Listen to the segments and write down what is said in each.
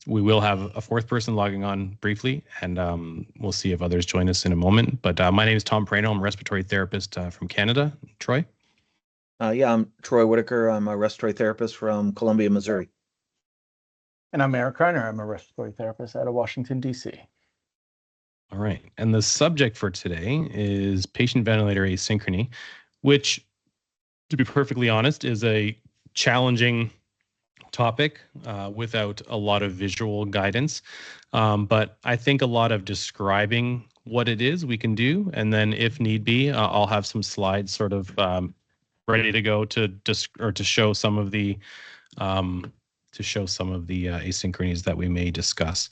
We will have a fourth person logging on briefly, and we'll see if others join us in a moment. But my name is Tom Prano. I'm a respiratory therapist from Canada. Troy? Yeah, I'm Troy Whitaker. I'm a respiratory therapist from Columbia, Missouri. And I'm Eric Kreiner. I'm a respiratory therapist out of Washington, D.C. All right. And the subject for today is patient ventilator asynchrony, which, to be perfectly honest, is a challenging topic without a lot of visual guidance. But I think a lot of describing what it is we can do. And then if need be, I'll have some slides sort of ready to go to show some of the asynchronies that we may discuss.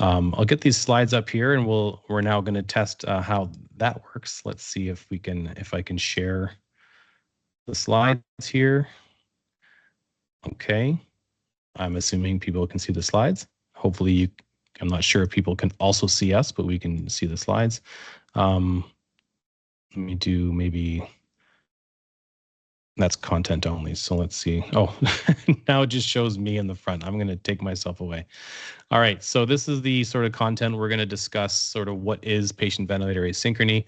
I'll get these slides up here, and we're now going to test how that works. Let's see if I can share the slides here. Okay, I'm assuming people can see the slides. Hopefully I'm not sure if people can also see us, but we can see the slides. Let me do maybe. That's content only. So let's see. Oh, now it just shows me in the front. I'm going to take myself away. All right. So this is the sort of content we're going to discuss, sort of what is patient ventilator asynchrony?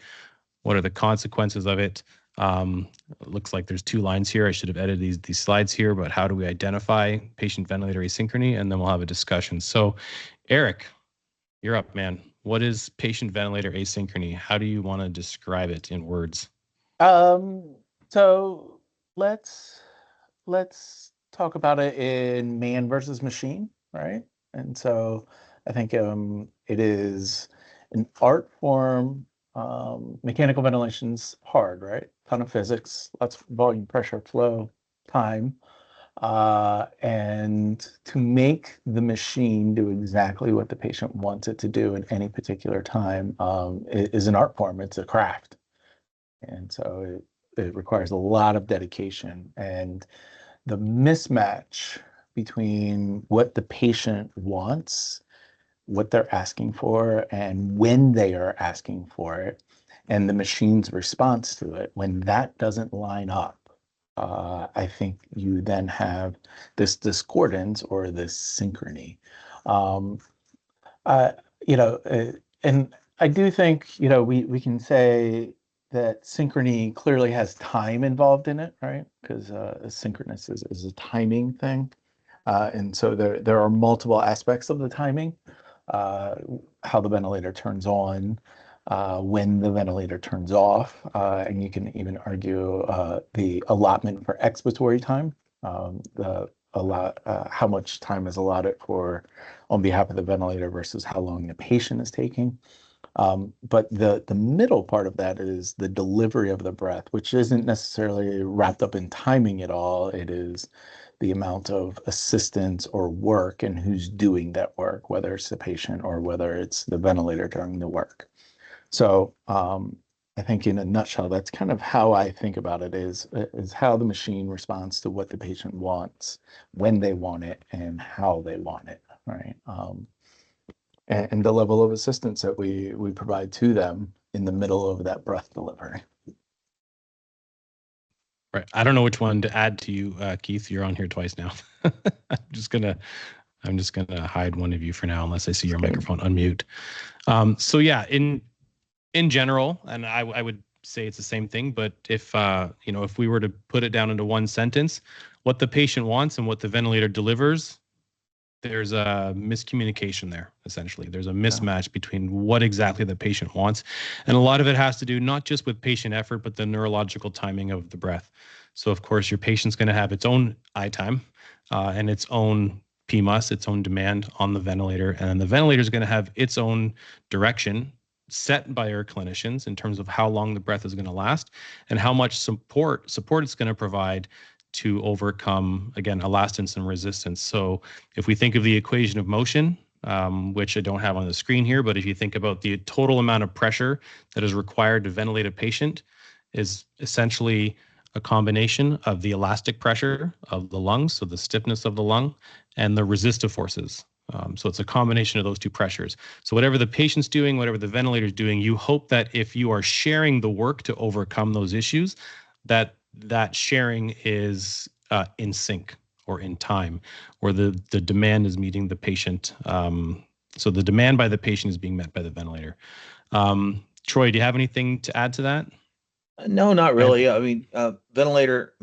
What are the consequences of it? It looks like there's two lines here. I should have edited these slides here, but how do we identify patient ventilator asynchrony? And then we'll have a discussion. So Eric, you're up, man. What is patient ventilator asynchrony? How do you want to describe it in words? So let's talk about it in man versus machine, right? And so I think it is an art form. Mechanical ventilation's hard, right? Ton of physics, lots of volume, pressure, flow, time. And to make the machine do exactly what the patient wants it to do in any particular time is an art form. It's a craft. And so it requires a lot of dedication, and the mismatch between what the patient wants, what they're asking for, and when they are asking for it, and the machine's response to it, when that doesn't line up, I think you then have this discordance or this synchrony. And I do think, we can say that synchrony clearly has time involved in it, right? Because synchronous is a timing thing. And so there are multiple aspects of the timing, how the ventilator turns on, when the ventilator turns off, and you can even argue the allotment for expiratory time, how much time is allotted for on behalf of the ventilator versus how long the patient is taking. But the middle part of that is the delivery of the breath, which isn't necessarily wrapped up in timing at all. It is the amount of assistance or work and who's doing that work, whether it's the patient or whether it's the ventilator doing the work. So I think in a nutshell, that's kind of how I think about it is how the machine responds to what the patient wants, when they want it, and how they want it, right? And the level of assistance that we provide to them in the middle of that breath delivery. Right. I don't know which one to add to you, Keith. You're on here twice now. I'm just gonna hide one of you for now, unless I see your microphone unmute. So yeah, in general, and I would say it's the same thing, but if we were to put it down into one sentence, what the patient wants and what the ventilator delivers, there's a miscommunication there, essentially. There's a mismatch between what exactly the patient wants. And a lot of it has to do not just with patient effort, but the neurological timing of the breath. So, of course, your patient's going to have its own I time and its own PMUS, its own demand on the ventilator. And the ventilator is going to have its own direction set by our clinicians in terms of how long the breath is going to last and how much support it's going to provide to overcome, again, elastance and resistance. So if we think of the equation of motion, which I don't have on the screen here, but if you think about the total amount of pressure that is required to ventilate a patient is essentially a combination of the elastic pressure of the lungs, so the stiffness of the lung, and the resistive forces. So it's a combination of those two pressures. So whatever the patient's doing, whatever the ventilator's doing, you hope that if you are sharing the work to overcome those issues, that sharing is in sync or in time, where the demand is meeting the patient. So the demand by the patient is being met by the ventilator. Troy, do you have anything to add to that? No, not really. I mean,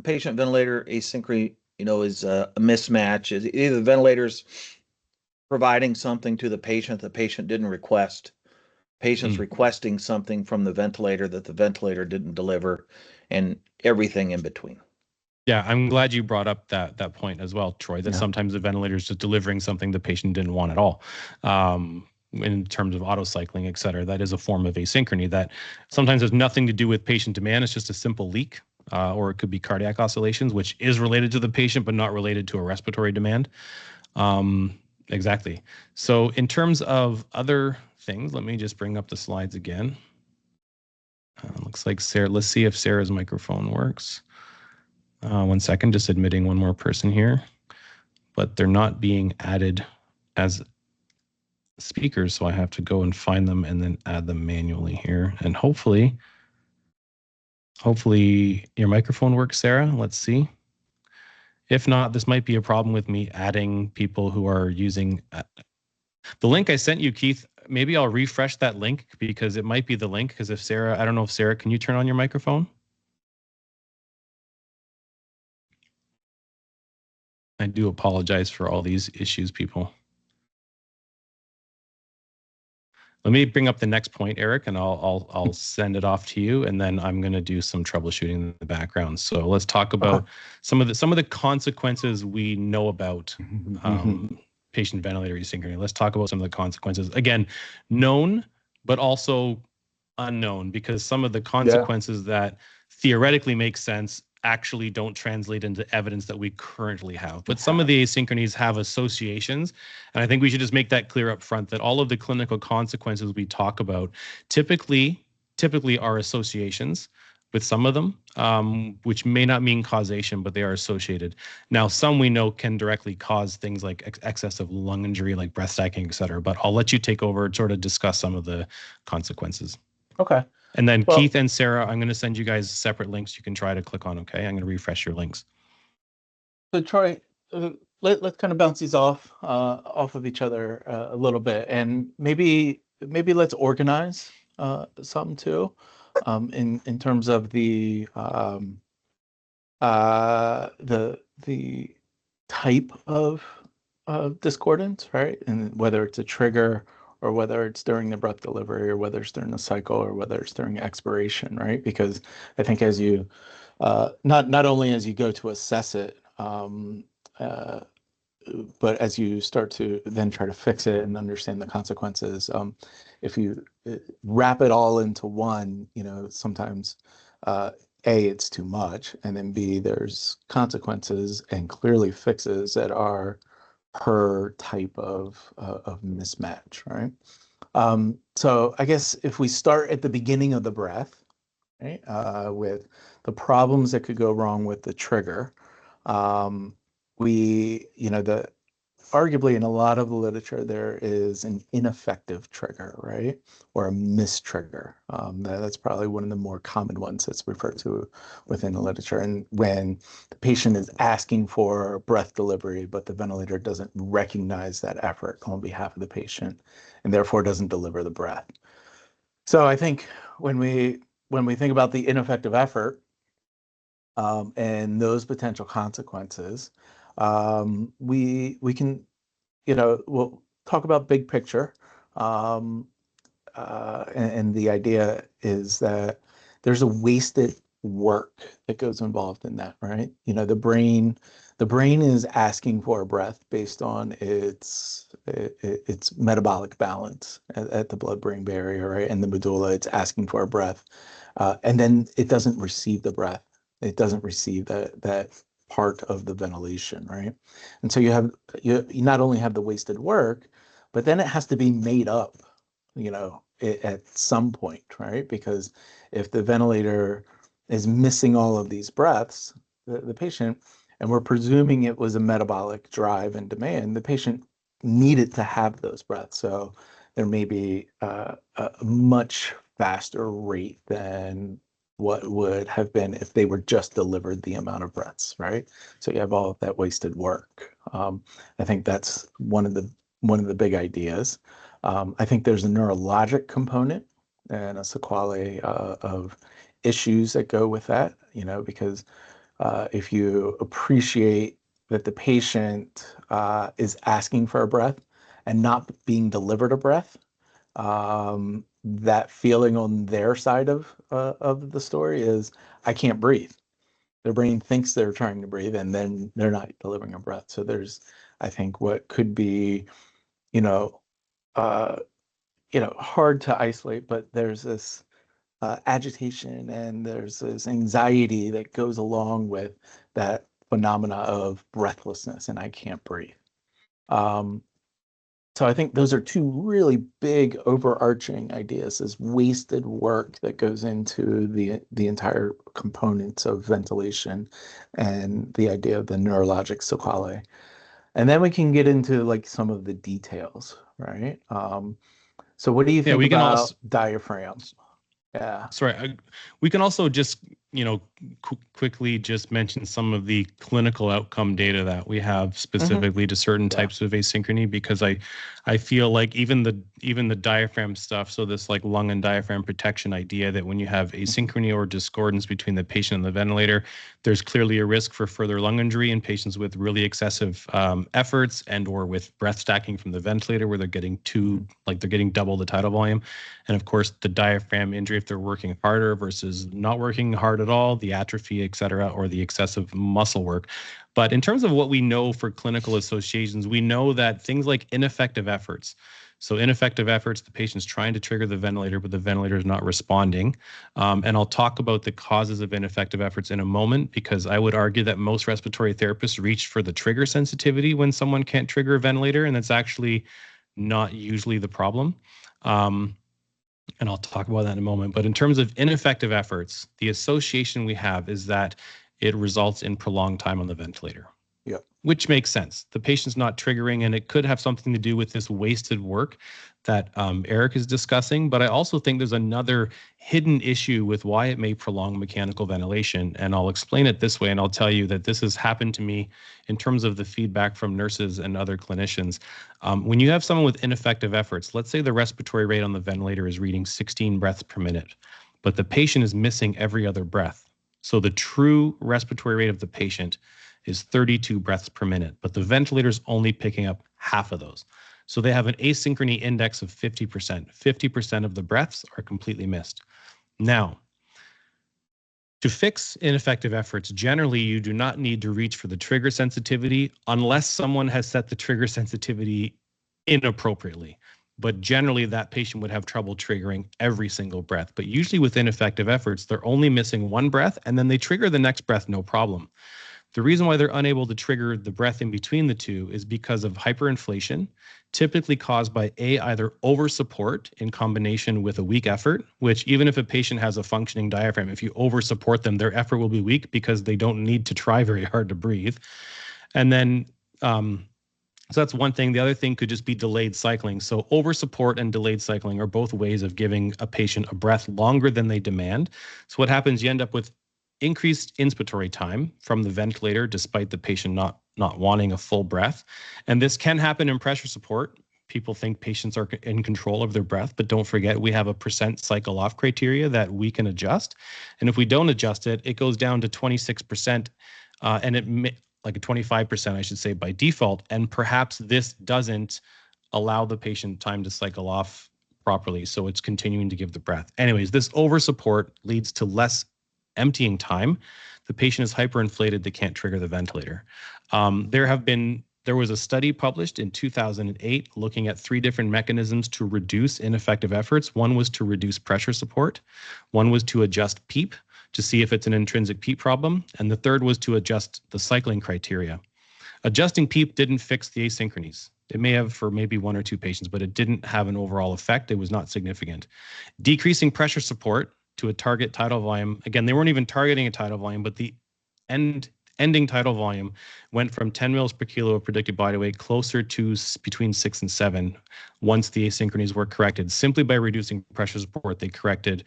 patient ventilator asynchrony, is a mismatch. Is either the ventilator's providing something to the patient didn't request, patient's requesting something from the ventilator that the ventilator didn't deliver, and everything in between. Yeah, I'm glad you brought up that point as well, Troy, that Yeah. sometimes the ventilator is just delivering something the patient didn't want at all. In terms of auto cycling, et cetera, that is a form of asynchrony that sometimes has nothing to do with patient demand. It's just a simple leak, or it could be cardiac oscillations, which is related to the patient, but not related to a respiratory demand. Exactly. So in terms of other things, let me just bring up the slides again. Looks like Sarah, let's see if Sarah's microphone works. 1 second, just admitting one more person here, but they're not being added as speakers, so I have to go and find them and then add them manually here. And hopefully your microphone works, Sarah. Let's see. If not, this might be a problem with me adding people who are using the link I sent you, Keith. Maybe I'll refresh that link because it might be the link. Because if Sarah, I don't know if Sarah, can you turn on your microphone? I do apologize for all these issues, people. Let me bring up the next point, Eric, and I'll send it off to you, and then I'm going to do some troubleshooting in the background. So let's talk about some of the consequences we know about patient ventilator asynchrony. Let's talk about some of the consequences. Again, known, but also unknown, because some of the consequences that theoretically make sense actually don't translate into evidence that we currently have. But some of the asynchronies have associations. And I think we should just make that clear up front that all of the clinical consequences we talk about typically are associations with some of them, which may not mean causation, but they are associated. Now, some we know can directly cause things like excessive lung injury, like breath stacking, et cetera. But I'll let you take over and sort of discuss some of the consequences. Okay. And then Keith and Sarah, I'm going to send you guys separate links you can try to click on, okay? I'm going to refresh your links. So Troy, let's kind of bounce these off of each other a little bit, and maybe let's organize some too, in terms of the type of discordance, right? And whether it's a trigger, or whether it's during the breath delivery, or whether it's during the cycle, or whether it's during expiration, right? Because I think as you, not only as you go to assess it, but as you start to then try to fix it and understand the consequences, if you wrap it all into one, sometimes A, it's too much, and then B, there's consequences and clearly fixes that are per type of mismatch, right? So I guess if we start at the beginning of the breath, right, with the problems that could go wrong with the trigger, arguably in a lot of the literature, there is an ineffective trigger, right? Or a mistrigger. That's probably one of the more common ones that's referred to within the literature. And when the patient is asking for breath delivery, but the ventilator doesn't recognize that effort on behalf of the patient, and therefore doesn't deliver the breath. So I think when we think about the ineffective effort, and those potential consequences, we can, we'll talk about big picture, and the idea is that there's a wasted work that goes involved in that, right? The brain is asking for a breath based on its metabolic balance at the blood-brain barrier, right? And the medulla, it's asking for a breath, and then it doesn't receive the breath. It doesn't receive that part of the ventilation, right? And so you not only have the wasted work, but then it has to be made up, at some point, right? Because if the ventilator is missing all of these breaths, the patient, and we're presuming it was a metabolic drive and demand, the patient needed to have those breaths. So there may be a much faster rate than what would have been if they were just delivered the amount of breaths, right? So you have all of that wasted work. I think that's one of the big ideas. I think there's a neurologic component and a sequelae of issues that go with that, because if you appreciate that the patient is asking for a breath and not being delivered a breath, that feeling on their side of the story is, I can't breathe. Their brain thinks they're trying to breathe, and then they're not delivering a breath. So there's, I think, what could be, you know, uh, hard to isolate, but there's this agitation and there's this anxiety that goes along with that phenomena of breathlessness and I can't breathe. Um, so I think those are two really big overarching ideas, this wasted work that goes into the entire components of ventilation and the idea of the neurologic sequelae. And then we can get into like some of the details, right? So what do you Yeah, think we can also. about diaphragm? Yeah. Sorry, we can also just, quickly just mention some of the clinical outcome data that we have specifically to certain Yeah. types of asynchrony, because I feel like even the diaphragm stuff, so this like lung and diaphragm protection idea that when you have asynchrony or discordance between the patient and the ventilator, there's clearly a risk for further lung injury in patients with really excessive efforts and or with breath stacking from the ventilator where they're getting double the tidal volume. And of course, the diaphragm injury, if they're working harder versus not working hard at all, the atrophy, et cetera, or the excessive muscle work. But in terms of what we know for clinical associations, we know that things like ineffective efforts. So ineffective efforts, the patient's trying to trigger the ventilator, but the ventilator is not responding. And I'll talk about the causes of ineffective efforts in a moment, because I would argue that most respiratory therapists reach for the trigger sensitivity when someone can't trigger a ventilator, and that's actually not usually the problem. And I'll talk about that in a moment. But in terms of ineffective efforts, the association we have is that it results in prolonged time on the ventilator. Yeah. Which makes sense. The patient's not triggering, and it could have something to do with this wasted work that Eric is discussing. But I also think there's another hidden issue with why it may prolong mechanical ventilation. And I'll explain it this way, and I'll tell you that this has happened to me in terms of the feedback from nurses and other clinicians. When you have someone with ineffective efforts, let's say the respiratory rate on the ventilator is reading 16 breaths per minute, but the patient is missing every other breath. So the true respiratory rate of the patient is 32 breaths per minute, but the ventilator is only picking up half of those. So they have an asynchrony index of 50%. 50% of the breaths are completely missed. Now, to fix ineffective efforts, generally you do not need to reach for the trigger sensitivity unless someone has set the trigger sensitivity inappropriately. But generally that patient would have trouble triggering every single breath. But usually with ineffective efforts, they're only missing one breath and then they trigger the next breath, no problem. The reason why they're unable to trigger the breath in between the two is because of hyperinflation, typically caused by either over support in combination with a weak effort, which even if a patient has a functioning diaphragm, if you over support them, their effort will be weak because they don't need to try very hard to breathe. And then, so that's one thing. The other thing could just be delayed cycling. So over support and delayed cycling are both ways of giving a patient a breath longer than they demand. So what happens, you end up with increased inspiratory time from the ventilator, despite the patient not wanting a full breath. And this can happen in pressure support. People think patients are in control of their breath, but don't forget we have a % cycle off criteria that we can adjust. And if we don't adjust it, it goes down to 26%, and it like a 25%, I should say, by default. And perhaps this doesn't allow the patient time to cycle off properly. So it's continuing to give the breath. Anyways, this over support leads to less emptying time. The patient is hyperinflated. They can't trigger the ventilator. There was a study published in 2008 looking at 3 different mechanisms to reduce ineffective efforts. One was to reduce pressure support. One was to adjust PEEP to see if it's an intrinsic PEEP problem. And the third was to adjust the cycling criteria. Adjusting PEEP didn't fix the asynchronies. It may have for maybe 1 or 2 patients, but it didn't have an overall effect. It was not significant. Decreasing pressure support to a target tidal volume. Again, they weren't even targeting a tidal volume, but the ending tidal volume went from 10 mils per kilo of predicted body weight closer to between 6 and 7 once the asynchronies were corrected. Simply by reducing pressure support, they corrected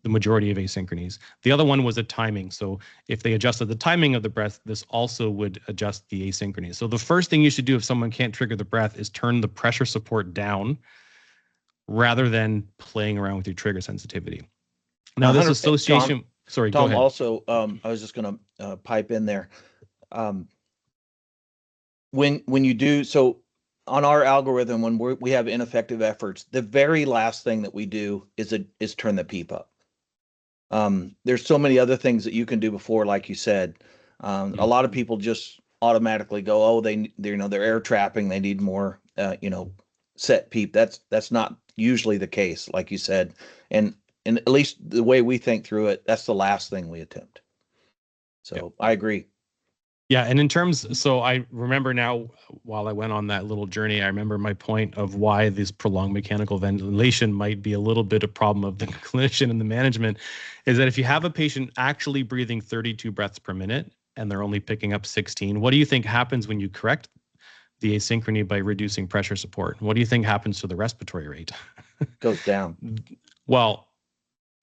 the majority of asynchronies. The other one was a timing. So if they adjusted the timing of the breath, this also would adjust the asynchrony. So the first thing you should do if someone can't trigger the breath is turn the pressure support down rather than playing around with your trigger sensitivity. Now, this association, Tom, sorry, Tom, go ahead. Also, I was just going to pipe in there. When you do, so on our algorithm, when we have ineffective efforts, the very last thing that we do is turn the PEEP up. There's so many other things that you can do before, like you said. A lot of people just automatically go, oh, they're air trapping, they need more, set PEEP. That's not usually the case, like you said. And at least the way we think through it, that's the last thing we attempt. So I agree. Yeah, and in terms, so I remember now, while I went on that little journey, I remember my point of why this prolonged mechanical ventilation might be a little bit a problem of the clinician and the management, is that if you have a patient actually breathing 32 breaths per minute and they're only picking up 16, what do you think happens when you correct the asynchrony by reducing pressure support? What do you think happens to the respiratory rate? Goes down. Well,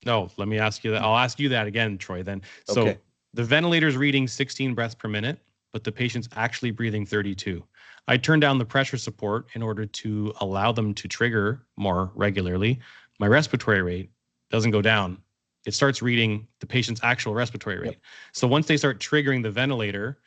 no, let me ask you that. I'll ask you that again, Troy, then. So okay. The ventilator's reading 16 breaths per minute, but the patient's actually breathing 32. I turn down the pressure support in order to allow them to trigger more regularly. My respiratory rate doesn't go down. It starts reading the patient's actual respiratory rate. Yep. So once they start triggering the ventilator,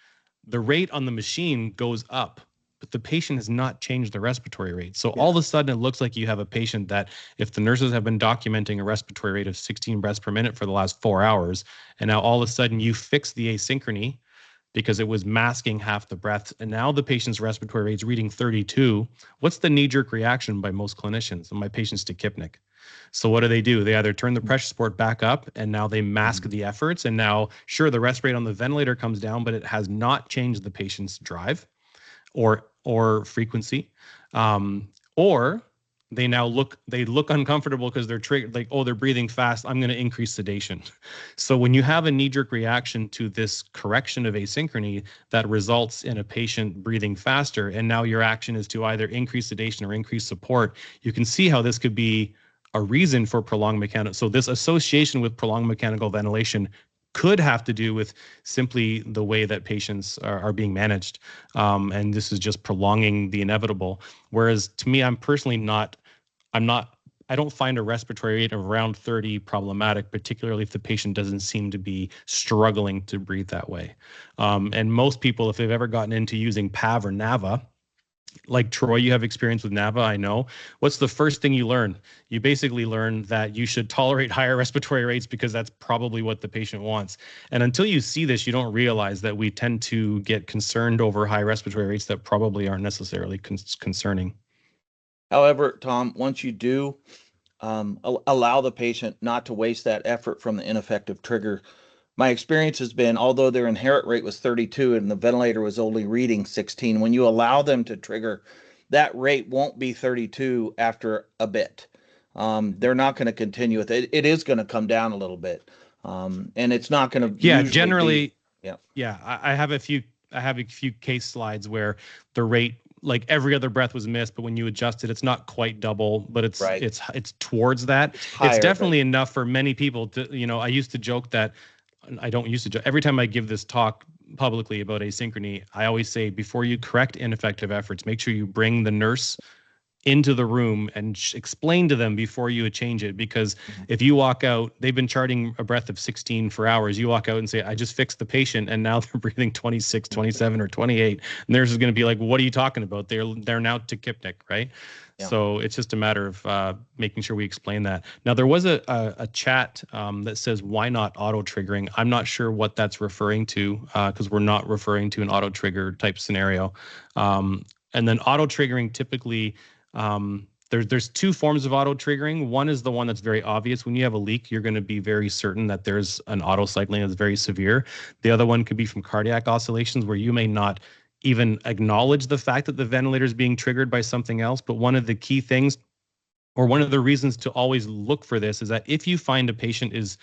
the rate on the machine goes up, but the patient has not changed the respiratory rate. So all of a sudden, it looks like you have a patient that if the nurses have been documenting a respiratory rate of 16 breaths per minute for the last 4 hours, and now all of a sudden you fix the asynchrony because it was masking half the breaths, and now the patient's respiratory rate is reading 32, what's the knee-jerk reaction by most clinicians? And my patient's tachypnic. So what do? They either turn the pressure support back up and now they mask the efforts. And now, sure, the rest rate on the ventilator comes down, but it has not changed the patient's drive or frequency. Or they now look uncomfortable because they're triggered, like, oh, they're breathing fast, I'm going to increase sedation. So when you have a knee-jerk reaction to this correction of asynchrony that results in a patient breathing faster, and now your action is to either increase sedation or increase support, you can see how this could be a reason for prolonged mechanical. So this association with prolonged mechanical ventilation could have to do with simply the way that patients are being managed. And this is just prolonging the inevitable. Whereas to me, I don't find a respiratory rate of around 30 problematic, particularly if the patient doesn't seem to be struggling to breathe that way. And most people, if they've ever gotten into using PAV or NAVA, like Troy, you have experience with NAVA, I know. What's the first thing you learn? You basically learn that you should tolerate higher respiratory rates because that's probably what the patient wants. And until you see this, you don't realize that we tend to get concerned over high respiratory rates that probably aren't necessarily concerning. However, Tom, once you do allow the patient not to waste that effort from the ineffective trigger, my experience has been, although their inherent rate was 32 and the ventilator was only reading 16, when you allow them to trigger, that rate won't be 32 after a bit. They're not going to continue with it. It is going to come down a little bit. And it's not going to generally I have a few case slides where the rate, like every other breath was missed, but when you adjust it, it's not quite double, but it's towards that. It's definitely enough for many people to, I used to joke that I don't used to. Every time I give this talk publicly about asynchrony, I always say, before you correct ineffective efforts, make sure you bring the nurse into the room and explain to them before you change it. Because if you walk out, they've been charting a breath of 16 for hours. You walk out and say, I just fixed the patient, and now they're breathing 26, 27, or 28. And the nurse is going to be like, what are you talking about? They're now tachypnic, right? Yeah. So it's just a matter of making sure we explain that. Now, there was a chat that says, why not auto triggering? I'm not sure what that's referring to because we're not referring to an auto trigger type scenario. And then auto triggering typically, there's two forms of auto triggering. One is the one that's very obvious. When you have a leak, you're going to be very certain that there's an auto cycling that's very severe. The other one could be from cardiac oscillations where you may not even acknowledge the fact that the ventilator is being triggered by something else. But one of the key things, or one of the reasons to always look for this, is that if you find a patient is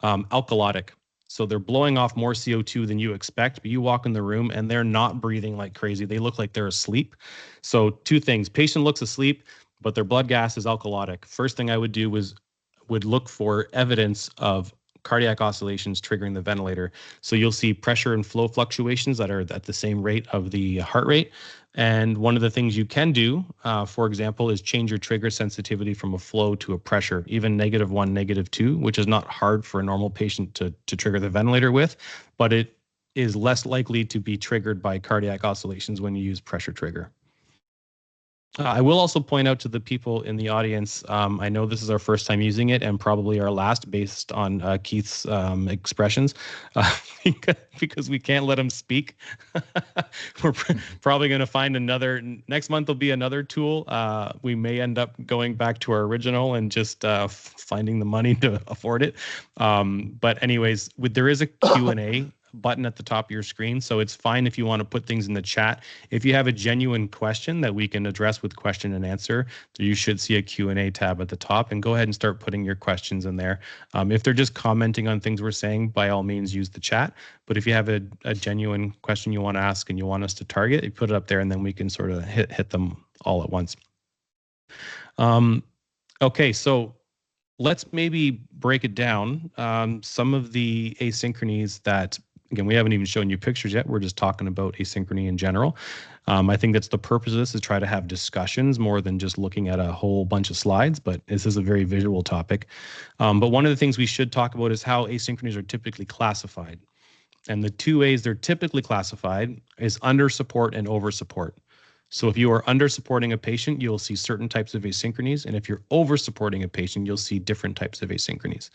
alkalotic, so they're blowing off more CO2 than you expect, but you walk in the room and they're not breathing like crazy. They look like they're asleep. So two things: patient looks asleep, but their blood gas is alkalotic. First thing I would do would look for evidence of cardiac oscillations triggering the ventilator. So you'll see pressure and flow fluctuations that are at the same rate of the heart rate. And one of the things you can do, for example, is change your trigger sensitivity from a flow to a pressure, even -1, -2, which is not hard for a normal patient to trigger the ventilator with, but it is less likely to be triggered by cardiac oscillations when you use pressure trigger. I will also point out to the people in the audience, I know this is our first time using it and probably our last based on Keith's expressions, because we can't let him speak. We're probably going to find another, next month will be another tool. We may end up going back to our original and just finding the money to afford it. But anyways, there is a Q&A button at the top of your screen, so it's fine if you want to put things in the chat. If you have a genuine question that we can address with question and answer, you should see a Q&A tab at the top, and go ahead and start putting your questions in there. If they're just commenting on things we're saying, by all means use the chat, but if you have a genuine question you want to ask and you want us to target, you put it up there and then we can sort of hit them all at once. Okay, so let's maybe break it down. Some of the asynchronies that, again, we haven't even shown you pictures yet. We're just talking about asynchrony in general. I think that's the purpose of this, is try to have discussions more than just looking at a whole bunch of slides, but this is a very visual topic. But one of the things we should talk about is how asynchronies are typically classified. And the two ways they're typically classified is under support and over support. So if you are under supporting a patient, you'll see certain types of asynchronies. And if you're over supporting a patient, you'll see different types of asynchronies.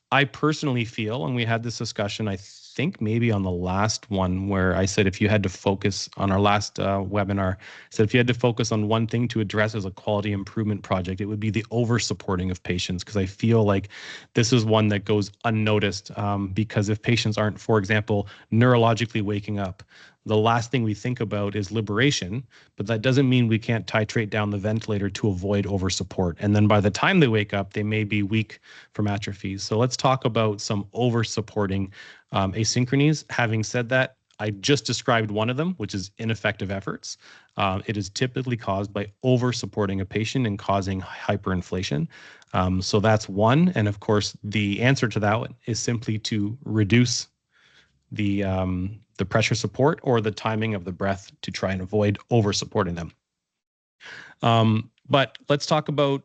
I personally feel, and we had this discussion, I think maybe on the last one, where I said if you had to focus on our last webinar, I said if you had to focus on one thing to address as a quality improvement project, it would be the over supporting of patients, because I feel like this is one that goes unnoticed, because if patients aren't, for example, neurologically waking up, the last thing we think about is liberation, but that doesn't mean we can't titrate down the ventilator to avoid over support. And then by the time they wake up, they may be weak from atrophies. So let's talk about some over supporting asynchronies. Having said that, I just described one of them, which is ineffective efforts. It is typically caused by over supporting a patient and causing hyperinflation. So that's one. And of course, the answer to that is simply to reduce the pressure support or the timing of the breath to try and avoid over supporting them. But let's talk about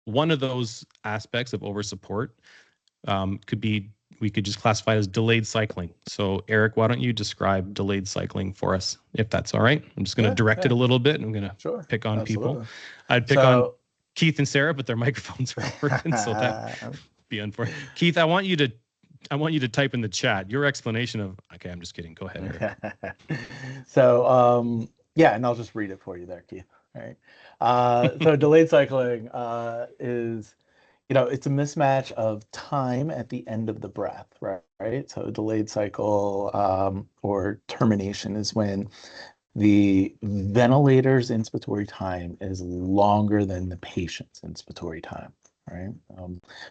one of those aspects of over support. We could just classify it as delayed cycling. So Eric, why don't you describe delayed cycling for us, if that's all right? I'm just going to direct it a little bit, and I'm going to pick on people. I'd pick on Keith and Sarah, but their microphones are working, so that would be unfortunate. Keith, I want you to type in the chat your explanation of, okay, I'm just kidding. Go ahead, Eric. So, yeah, and I'll just read it for you there, Keith. All right. So delayed cycling is, it's a mismatch of time at the end of the breath, right? So delayed cycle or termination is when the ventilator's inspiratory time is longer than the patient's inspiratory time, right?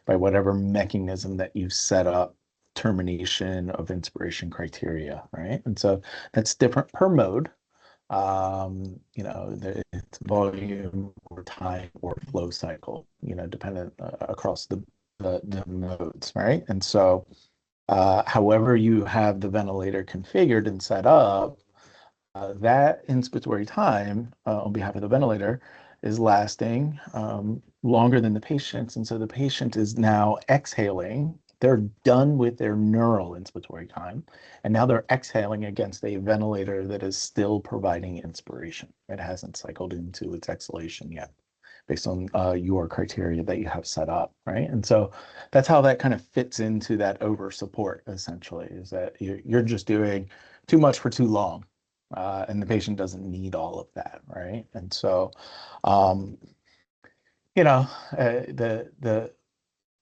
By whatever mechanism that you've set up termination of inspiration criteria, right? And so that's different per mode. It's volume or time or flow cycle, dependent across the modes, right? And so however you have the ventilator configured and set up, that inspiratory time on behalf of the ventilator is lasting longer than the patient's. And so the patient is now exhaling. They're done with their neural inspiratory time, and now they're exhaling against a ventilator that is still providing inspiration. It hasn't cycled into its exhalation yet, based on your criteria that you have set up, right? And so that's how that kind of fits into that over support, essentially, is that you're just doing too much for too long, and the patient doesn't need all of that, right? And so,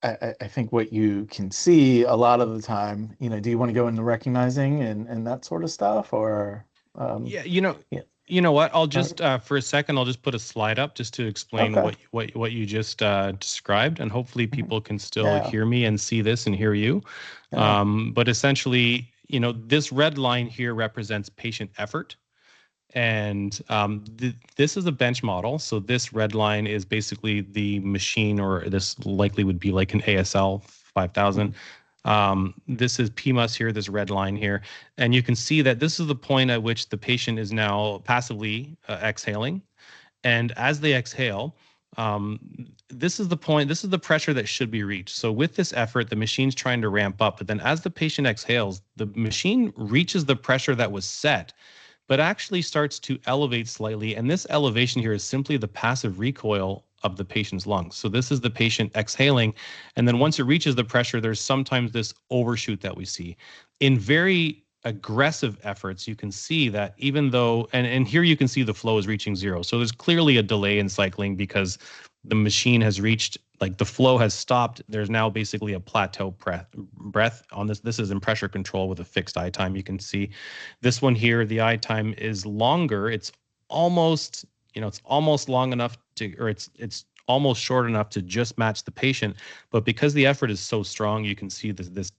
I think what you can see a lot of the time, do you want to go into recognizing and that sort of stuff, or? You know what? I'll just for a second, I'll just put a slide up just to explain what you just described, and hopefully people can still hear me and see this and hear you. But essentially, this red line here represents patient effort, And this is a bench model. So this red line is basically the machine, or this likely would be like an ASL 5000. This is PMUS here, this red line here. And you can see that this is the point at which the patient is now passively exhaling. And as they exhale, this is the point, this is the pressure that should be reached. So with this effort, the machine's trying to ramp up, but then as the patient exhales, the machine reaches the pressure that was set, but actually starts to elevate slightly. And this elevation here is simply the passive recoil of the patient's lungs. So this is the patient exhaling. And then once it reaches the pressure, there's sometimes this overshoot that we see. In very aggressive efforts, you can see that even though, and here you can see the flow is reaching zero. So there's clearly a delay in cycling because the machine has reached, like the flow has stopped. There's now basically a plateau breath on this. This is in pressure control with a fixed eye time. You can see this one here, the eye time is longer. It's almost, it's almost long enough to, or it's almost short enough to just match the patient. But because the effort is so strong, you can see this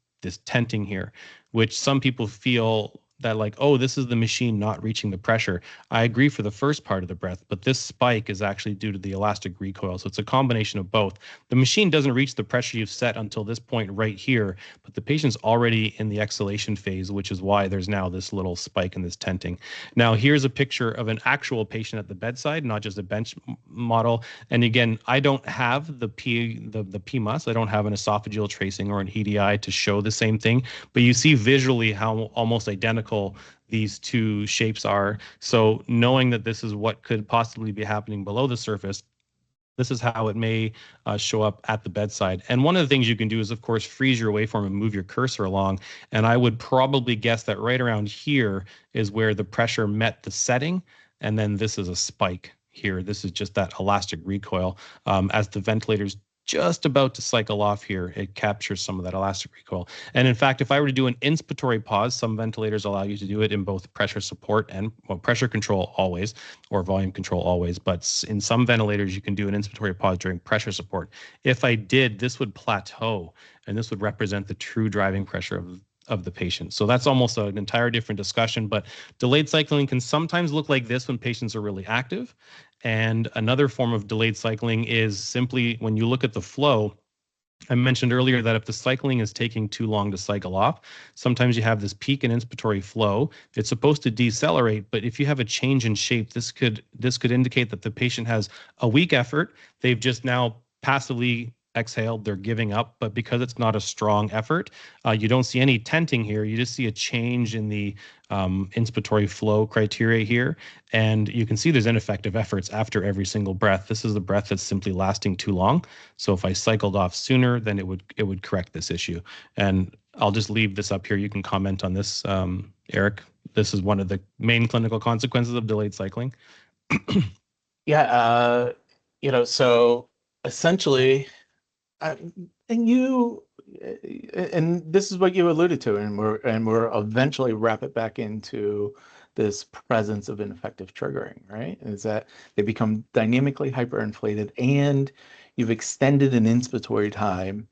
tenting here, which some people feel that like, oh, this is the machine not reaching the pressure. I agree for the first part of the breath, but this spike is actually due to the elastic recoil. So it's a combination of both. The machine doesn't reach the pressure you've set until this point right here, but the patient's already in the exhalation phase, which is why there's now this little spike in this tenting. Now, here's a picture of an actual patient at the bedside, not just a bench model. And again, I don't have the PMUS. I don't have an esophageal tracing or an EDI to show the same thing, but you see visually how almost identical these two shapes are. So knowing that this is what could possibly be happening below the surface, this is how it may show up at the bedside. And one of the things you can do is, of course, freeze your waveform and move your cursor along. And I would probably guess that right around here is where the pressure met the setting. And then this is a spike here. This is just that elastic recoil. As the ventilator's just about to cycle off here, it captures some of that elastic recoil. And in fact, if I were to do an inspiratory pause, some ventilators allow you to do it in both pressure support and pressure control always, or volume control always. But in some ventilators, you can do an inspiratory pause during pressure support. If I did, this would plateau, and this would represent the true driving pressure of the patient. So that's almost an entire different discussion, but delayed cycling can sometimes look like this when patients are really active. And another form of delayed cycling is simply when you look at the flow. I mentioned earlier that if the cycling is taking too long to cycle off, sometimes you have this peak in inspiratory flow. It's supposed to decelerate, but if you have a change in shape, this could indicate that the patient has a weak effort. They've just now passively exhaled, they're giving up, but because it's not a strong effort, you don't see any tenting here. You just see a change in the inspiratory flow criteria here. And you can see there's ineffective efforts after every single breath. This is the breath that's simply lasting too long. So if I cycled off sooner, then it would correct this issue. And I'll just leave this up here. You can comment on this, Eric. This is one of the main clinical consequences of delayed cycling. Yeah, so essentially, and this is what you alluded to, and we're eventually wrap it back into this presence of ineffective triggering, right? Is that they become dynamically hyperinflated, and you've extended an inspiratory time,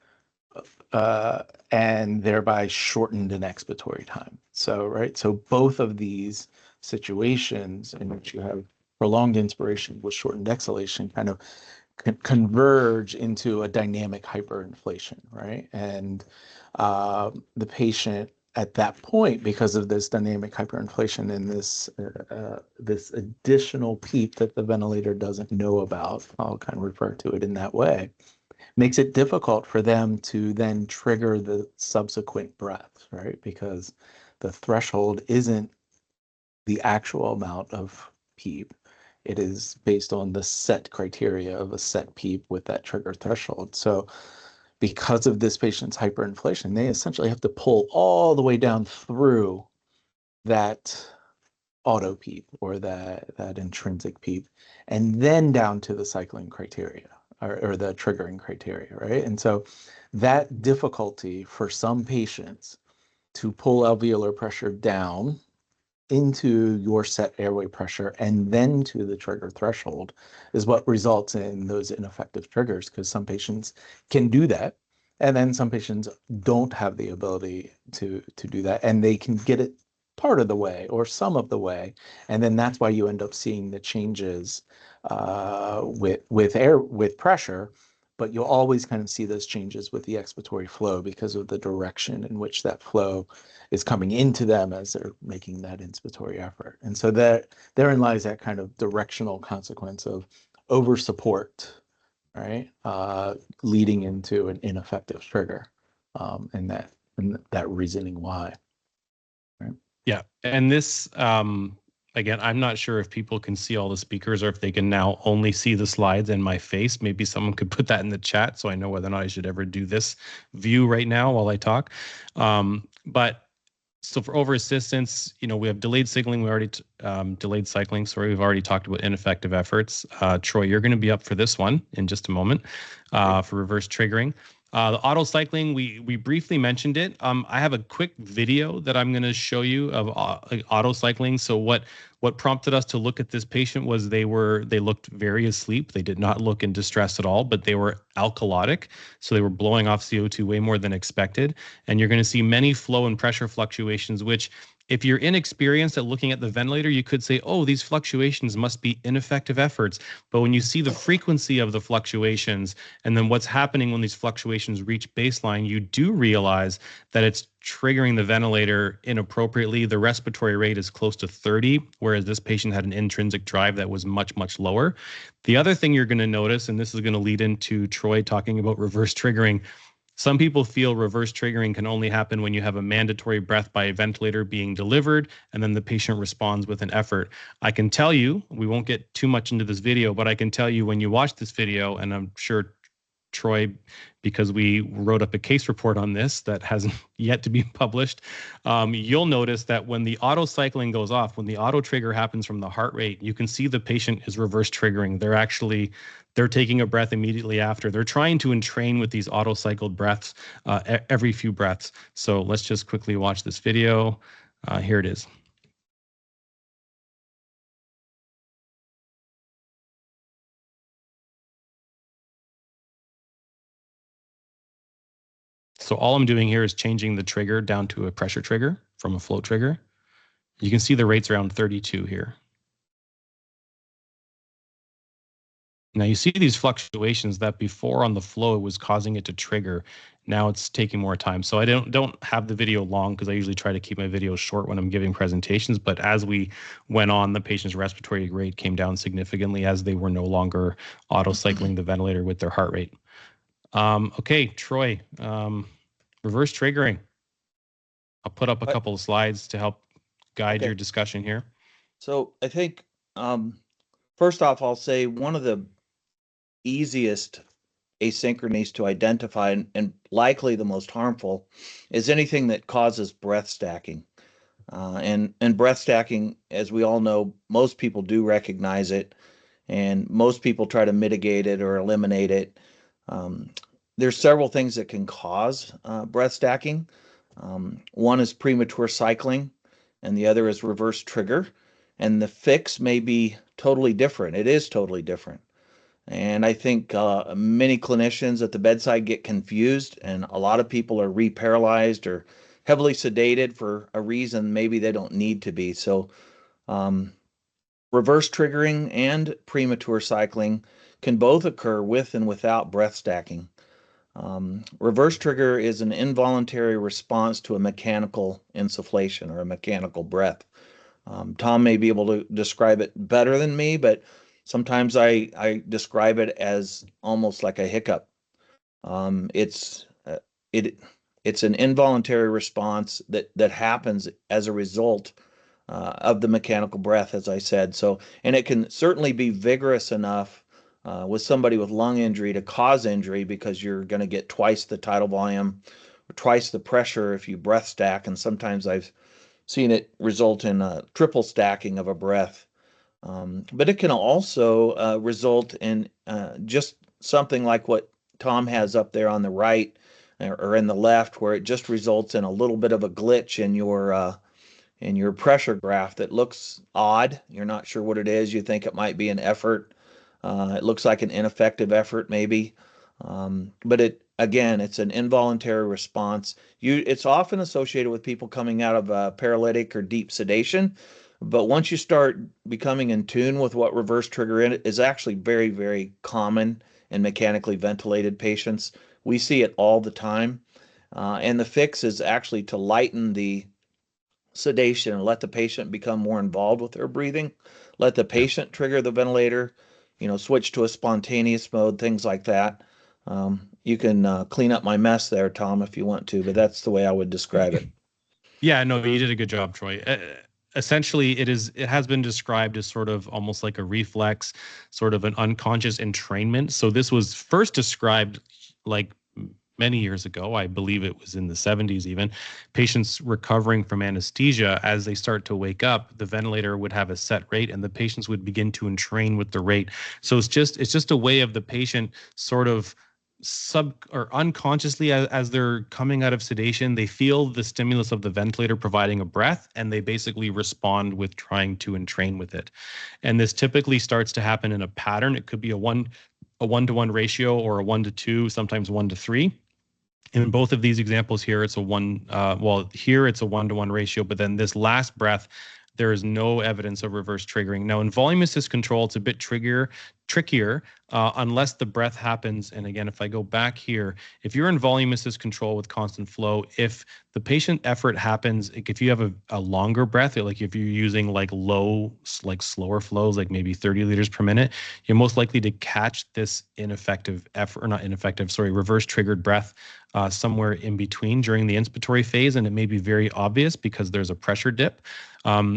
and thereby shortened an expiratory time. So, right, so both of these situations in which you have prolonged inspiration with shortened exhalation kind of converge into a dynamic hyperinflation, right? And the patient at that point, because of this dynamic hyperinflation and this additional PEEP that the ventilator doesn't know about, I'll kind of refer to it in that way, makes it difficult for them to then trigger the subsequent breaths, right? Because the threshold isn't the actual amount of PEEP. It is based on the set criteria of a set PEEP with that trigger threshold. So because of this patient's hyperinflation, they essentially have to pull all the way down through that auto PEEP or that intrinsic PEEP, and then down to the cycling criteria or the triggering criteria, right? And so that difficulty for some patients to pull alveolar pressure down into your set airway pressure and then to the trigger threshold is what results in those ineffective triggers, because some patients can do that, and then some patients don't have the ability to do that, and they can get it part of the way or some of the way, and then that's why you end up seeing the changes with pressure. But you'll always kind of see those changes with the expiratory flow because of the direction in which that flow is coming into them as they're making that inspiratory effort. And so that therein lies that kind of directional consequence of over support, right? Leading into an ineffective trigger, and that reasoning why. Right? Yeah, and this again, I'm not sure if people can see all the speakers or if they can now only see the slides and my face. Maybe someone could put that in the chat so I know whether or not I should ever do this view right now while I talk. But so for over assistance, we have delayed signaling. We already delayed cycling. Sorry, we've already talked about ineffective efforts. Troy, you're going to be up for this one in just a moment for reverse triggering. The auto cycling, we briefly mentioned it. I have a quick video that I'm going to show you of auto cycling. So what prompted us to look at this patient was they looked very asleep. They did not look in distress at all, but they were alkalotic. So they were blowing off CO2 way more than expected. And you're going to see many flow and pressure fluctuations, which if you're inexperienced at looking at the ventilator, you could say, oh, these fluctuations must be ineffective efforts. But when you see the frequency of the fluctuations and then what's happening when these fluctuations reach baseline, you do realize that it's triggering the ventilator inappropriately. The respiratory rate is close to 30, whereas this patient had an intrinsic drive that was much, much lower. The other thing you're going to notice, and this is going to lead into Troy talking about reverse triggering, some people feel reverse triggering can only happen when you have a mandatory breath by a ventilator being delivered and then the patient responds with an effort. I can tell you, we won't get too much into this video, but I can tell you when you watch this video, and I'm sure Troy, because we wrote up a case report on this that hasn't yet to be published, you'll notice that when the auto cycling goes off, when the auto trigger happens from the heart rate, you can see the patient is reverse triggering. They're taking a breath immediately after. They're trying to entrain with these auto cycled breaths every few breaths. So let's just quickly watch this video. Here it is. So all I'm doing here is changing the trigger down to a pressure trigger from a flow trigger. You can see the rate's around 32 here. Now you see these fluctuations that before on the flow it was causing it to trigger. Now it's taking more time. So I don't have the video long because I usually try to keep my videos short when I'm giving presentations. But as we went on, the patient's respiratory rate came down significantly as they were no longer auto cycling the ventilator with their heart rate. Okay, Troy, reverse triggering. I'll put up a couple of slides to help guide your discussion here. So I think first off, I'll say one of the easiest asynchronies to identify and likely the most harmful is anything that causes breath stacking. And breath stacking, as we all know, most people do recognize it, and most people try to mitigate it or eliminate it. There's several things that can cause breath stacking. One is premature cycling, and the other is reverse trigger. And the fix may be totally different. It is totally different. And I think many clinicians at the bedside get confused, and a lot of people are reparalyzed or heavily sedated for a reason maybe they don't need to be. So reverse triggering and premature cycling can both occur with and without breath stacking. Reverse trigger is an involuntary response to a mechanical insufflation or a mechanical breath. Tom may be able to describe it better than me, but sometimes I describe it as almost like a hiccup. It's an involuntary response that happens as a result of the mechanical breath, as I said. So, and it can certainly be vigorous enough with somebody with lung injury to cause injury because you're going to get twice the tidal volume or twice the pressure if you breath stack. And sometimes I've seen it result in a triple stacking of a breath. But it can also result in just something like what Tom has up there on the right or in the left, where it just results in a little bit of a glitch in your pressure graph that looks odd. You're not sure what it is. You think it might be an effort. It looks like an ineffective effort, maybe. But again, it's an involuntary response. It's often associated with people coming out of paralytic or deep sedation. But once you start becoming in tune with what reverse trigger is actually very, very common in mechanically ventilated patients. We see it all the time. And the fix is actually to lighten the sedation and let the patient become more involved with their breathing. Let the patient trigger the ventilator, switch to a spontaneous mode, things like that. You can clean up my mess there, Tom, if you want to, but that's the way I would describe it. Yeah, no, you did a good job, Troy. Essentially, it has been described as sort of almost like a reflex, sort of an unconscious entrainment. So this was first described like many years ago. I believe it was in the 70s even. Patients recovering from anesthesia, as they start to wake up, the ventilator would have a set rate and the patients would begin to entrain with the rate. So it's just a way of the patient sort of unconsciously, as they're coming out of sedation, they feel the stimulus of the ventilator providing a breath, and they basically respond with trying to entrain with it. And this typically starts to happen in a pattern. It could be a 1-to-1 ratio, or a 1-to-2, sometimes 1-to-3. In both of these examples here, it's a here it's a 1-to-1 ratio, but then this last breath, there is no evidence of reverse triggering. Now, in volume assist control, it's a bit trickier, unless the breath happens. And again, if I go back here, if you're in volume assist control with constant flow, if the patient effort happens, like if you have a longer breath, like if you're using like slower flows, like maybe 30 liters per minute, you're most likely to catch this reverse triggered breath somewhere in between during the inspiratory phase, and it may be very obvious because there's a pressure dip.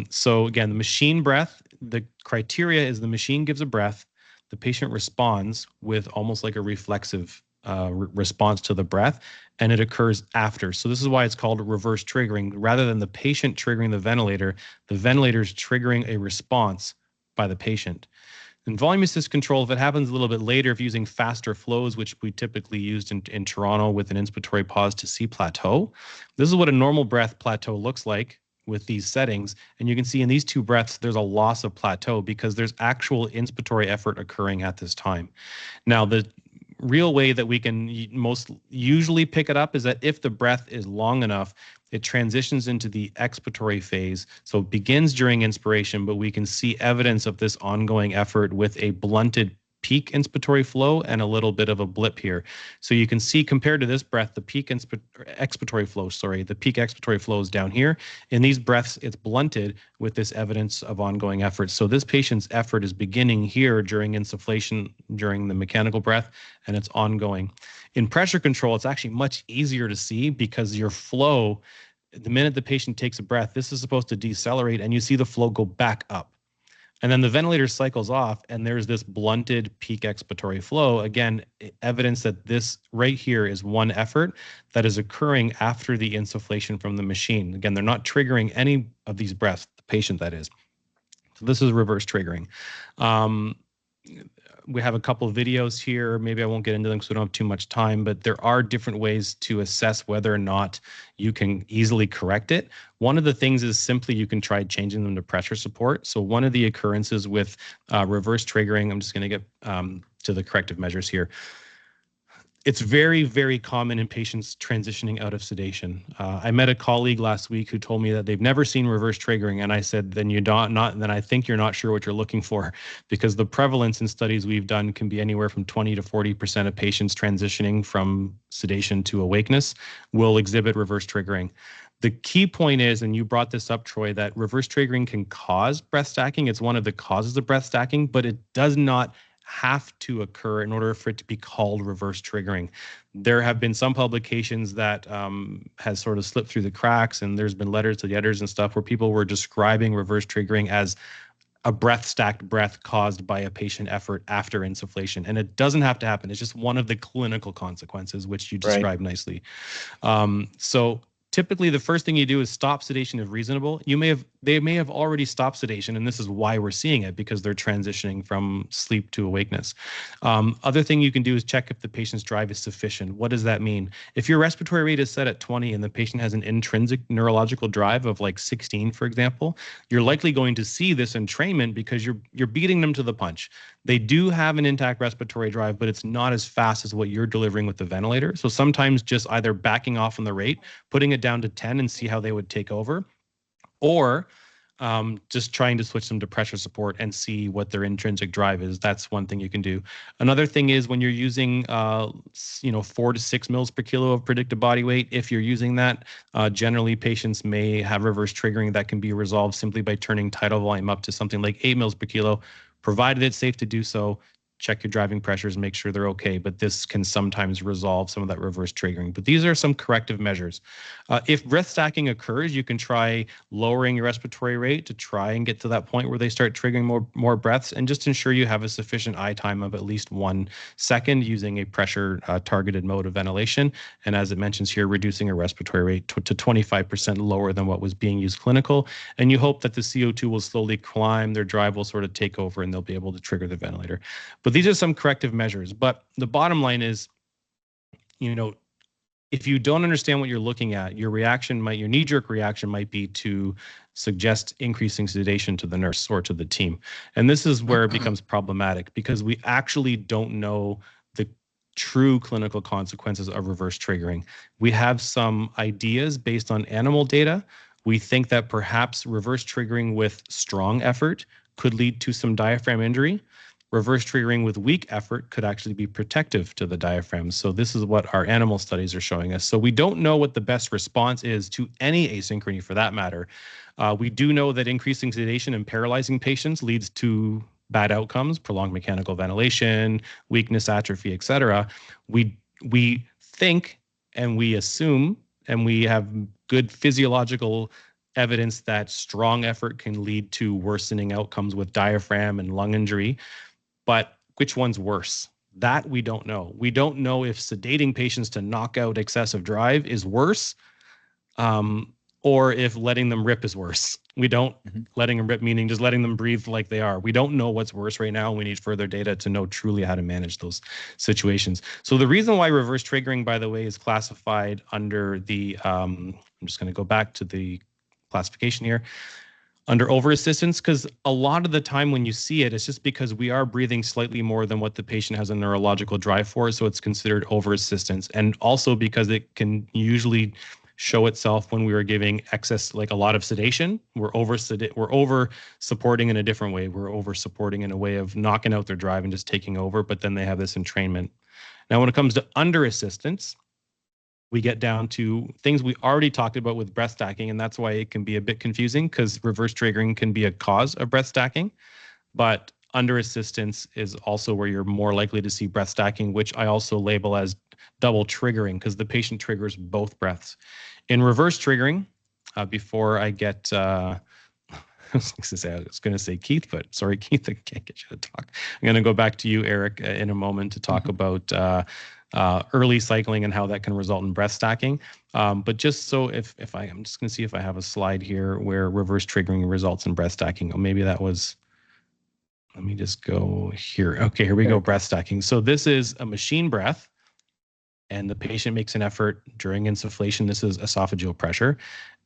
So again, the machine breath, the criteria is the machine gives a breath, the patient responds with almost like a reflexive response to the breath, and it occurs after. So this is why it's called reverse triggering. Rather than the patient triggering the ventilator is triggering a response by the patient. In volume assist control, if it happens a little bit later, if using faster flows, which we typically used in Toronto with an inspiratory pause to see plateau, this is what a normal breath plateau looks like with these settings. And you can see in these two breaths, there's a loss of plateau because there's actual inspiratory effort occurring at this time. Now, the real way that we can most usually pick it up is that if the breath is long enough, it transitions into the expiratory phase. So it begins during inspiration, but we can see evidence of this ongoing effort with a blunted peak inspiratory flow and a little bit of a blip here. So you can see, compared to this breath, the peak expiratory flow is down here. In these breaths, it's blunted with this evidence of ongoing effort. So this patient's effort is beginning here during insufflation, during the mechanical breath, and it's ongoing. In pressure control, it's actually much easier to see because your flow, the minute the patient takes a breath, this is supposed to decelerate and you see the flow go back up. And then the ventilator cycles off and there's this blunted peak expiratory flow. Again, evidence that this right here is one effort that is occurring after the insufflation from the machine. Again, they're not triggering any of these breaths, the patient that is. So this is reverse triggering. We have a couple of videos here. Maybe I won't get into them because we don't have too much time, but there are different ways to assess whether or not you can easily correct it. One of the things is simply you can try changing them to pressure support. So one of the occurrences with reverse triggering, I'm just going to get to the corrective measures here. It's very, very common in patients transitioning out of sedation. I met a colleague last week who told me that they've never seen reverse triggering, and I said, then then I think you're not sure what you're looking for, because the prevalence in studies we've done can be anywhere from 20 to 40% of patients transitioning from sedation to awakeness will exhibit reverse triggering. The key point is, and you brought this up, Troy, that reverse triggering can cause breath stacking. It's one of the causes of breath stacking, but it does not have to occur in order for it to be called reverse triggering. There have been some publications that has sort of slipped through the cracks, and there's been letters to the editors and stuff where people were describing reverse triggering as a stacked breath caused by a patient effort after insufflation. And it doesn't have to happen. It's just one of the clinical consequences, which you described nicely. So typically the first thing you do is stop sedation if reasonable. You may have they may have already stopped sedation, and this is why we're seeing it, because they're transitioning from sleep to awakeness. Other thing you can do is check if the patient's drive is sufficient. What does that mean? If your respiratory rate is set at 20 and the patient has an intrinsic neurological drive of like 16, for example, you're likely going to see this entrainment because you're beating them to the punch. They do have an intact respiratory drive, but it's not as fast as what you're delivering with the ventilator. So sometimes just either backing off on the rate, putting it down to 10 and see how they would take over, or just trying to switch them to pressure support and see what their intrinsic drive is. That's one thing you can do. Another thing is when you're using, 4 to 6 mils per kilo of predicted body weight, if you're using that, generally patients may have reverse triggering that can be resolved simply by turning tidal volume up to something like 8 mils per kilo, provided it's safe to do so. Check your driving pressures, make sure they're okay, but this can sometimes resolve some of that reverse triggering. But these are some corrective measures. If breath stacking occurs, you can try lowering your respiratory rate to try and get to that point where they start triggering more breaths, and just ensure you have a sufficient I time of at least 1 second using a pressure targeted mode of ventilation. And as it mentions here, reducing a respiratory rate to 25% lower than what was being used clinical. And you hope that the CO2 will slowly climb, their drive will sort of take over, and they'll be able to trigger the ventilator. But these are some corrective measures. But the bottom line is, if you don't understand what you're looking at, your knee-jerk reaction might be to suggest increasing sedation to the nurse or to the team. And this is where it becomes problematic, because we actually don't know the true clinical consequences of reverse triggering. We have some ideas based on animal data. We think that perhaps reverse triggering with strong effort could lead to some diaphragm injury. Reverse triggering with weak effort could actually be protective to the diaphragm. So this is what our animal studies are showing us. So we don't know what the best response is to any asynchrony for that matter. We do know that increasing sedation in paralyzing patients leads to bad outcomes, prolonged mechanical ventilation, weakness, atrophy, etc. We think and we assume, and we have good physiological evidence that strong effort can lead to worsening outcomes with diaphragm and lung injury. But which one's worse? That we don't know. We don't know if sedating patients to knock out excessive drive is worse, or if letting them rip is worse. We don't, letting them rip meaning just letting them breathe like they are. We don't know what's worse right now. We need further data to know truly how to manage those situations. So the reason why reverse triggering, by the way, is classified under the, I'm just going to go back to the classification here, under over assistance, because a lot of the time when you see it, it's just because we are breathing slightly more than what the patient has a neurological drive for, so it's considered over assistance. And also because it can usually show itself when we are giving excess, like a lot of sedation. We're over supporting in a different way. We're over supporting in a way of knocking out their drive and just taking over, but then they have this entrainment. Now, when it comes to under assistance, we get down to things we already talked about with breath stacking, and that's why it can be a bit confusing, because reverse triggering can be a cause of breath stacking, but under assistance is also where you're more likely to see breath stacking, which I also label as double triggering, because the patient triggers both breaths. In reverse triggering, before I get, I was going to say Keith, but sorry, Keith, I can't get you to talk. I'm going to go back to you, Eric, in a moment to talk about early cycling and how that can result in breath stacking. But just so I'm just going to see if I have a slide here where reverse triggering results in breath stacking. Oh, maybe that was, let me just go here. Okay, here we go, breath stacking. So this is a machine breath, and the patient makes an effort during insufflation. This is esophageal pressure.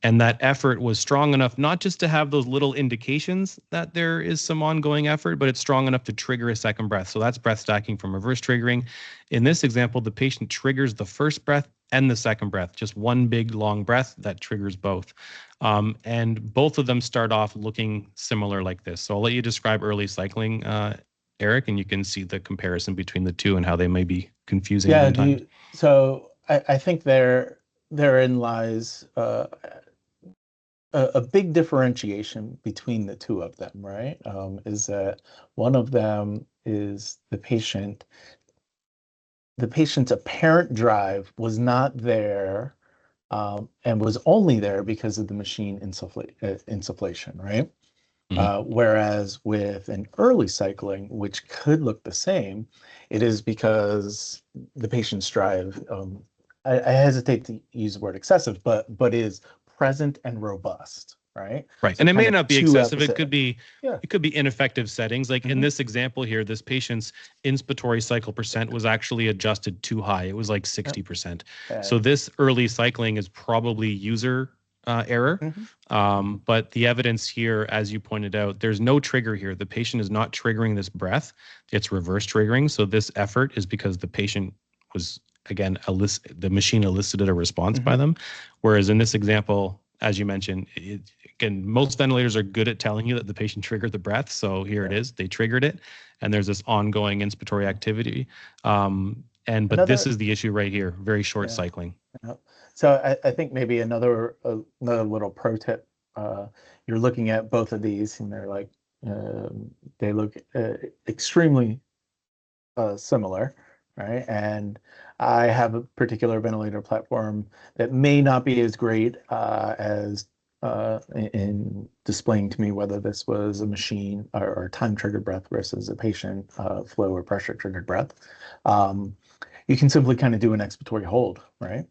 And that effort was strong enough not just to have those little indications that there is some ongoing effort, but it's strong enough to trigger a second breath. So that's breath stacking from reverse triggering. In this example, the patient triggers the first breath and the second breath, just one big long breath that triggers both. And both of them start off looking similar like this. So I'll let you describe early cycling, Eric, and you can see the comparison between the two and how they may be confusing. Yeah, so I think therein lies a big differentiation between the two of them, right? Is that one of them is the patient's apparent drive was not there, and was only there because of the machine insufflation, right? Whereas with an early cycling, which could look the same, it is because the patient's drive, I hesitate to use the word excessive, but is present and robust, right? Right. So And it may kind of not be two excessive. episodes. It could be ineffective settings. Like in this example here, this patient's inspiratory cycle percent was actually adjusted too high. It was like 60%. So this early cycling is probably user error. But the evidence here, as you pointed out, there's no trigger here. The patient is not triggering this breath. It's reverse triggering. So this effort is because the patient was, again, the machine elicited a response by them. Whereas in this example, as you mentioned, again, most ventilators are good at telling you that the patient triggered the breath. So here it is, they triggered it, and there's this ongoing inspiratory activity. But this is the issue right here, very short cycling. So I think maybe another little pro tip. You're looking at both of these, and they're like they look extremely similar, right? And I have a particular ventilator platform that may not be as great as in displaying to me whether this was a machine or time triggered breath versus a patient flow or pressure triggered breath. You can simply kind of do an expiratory hold, right?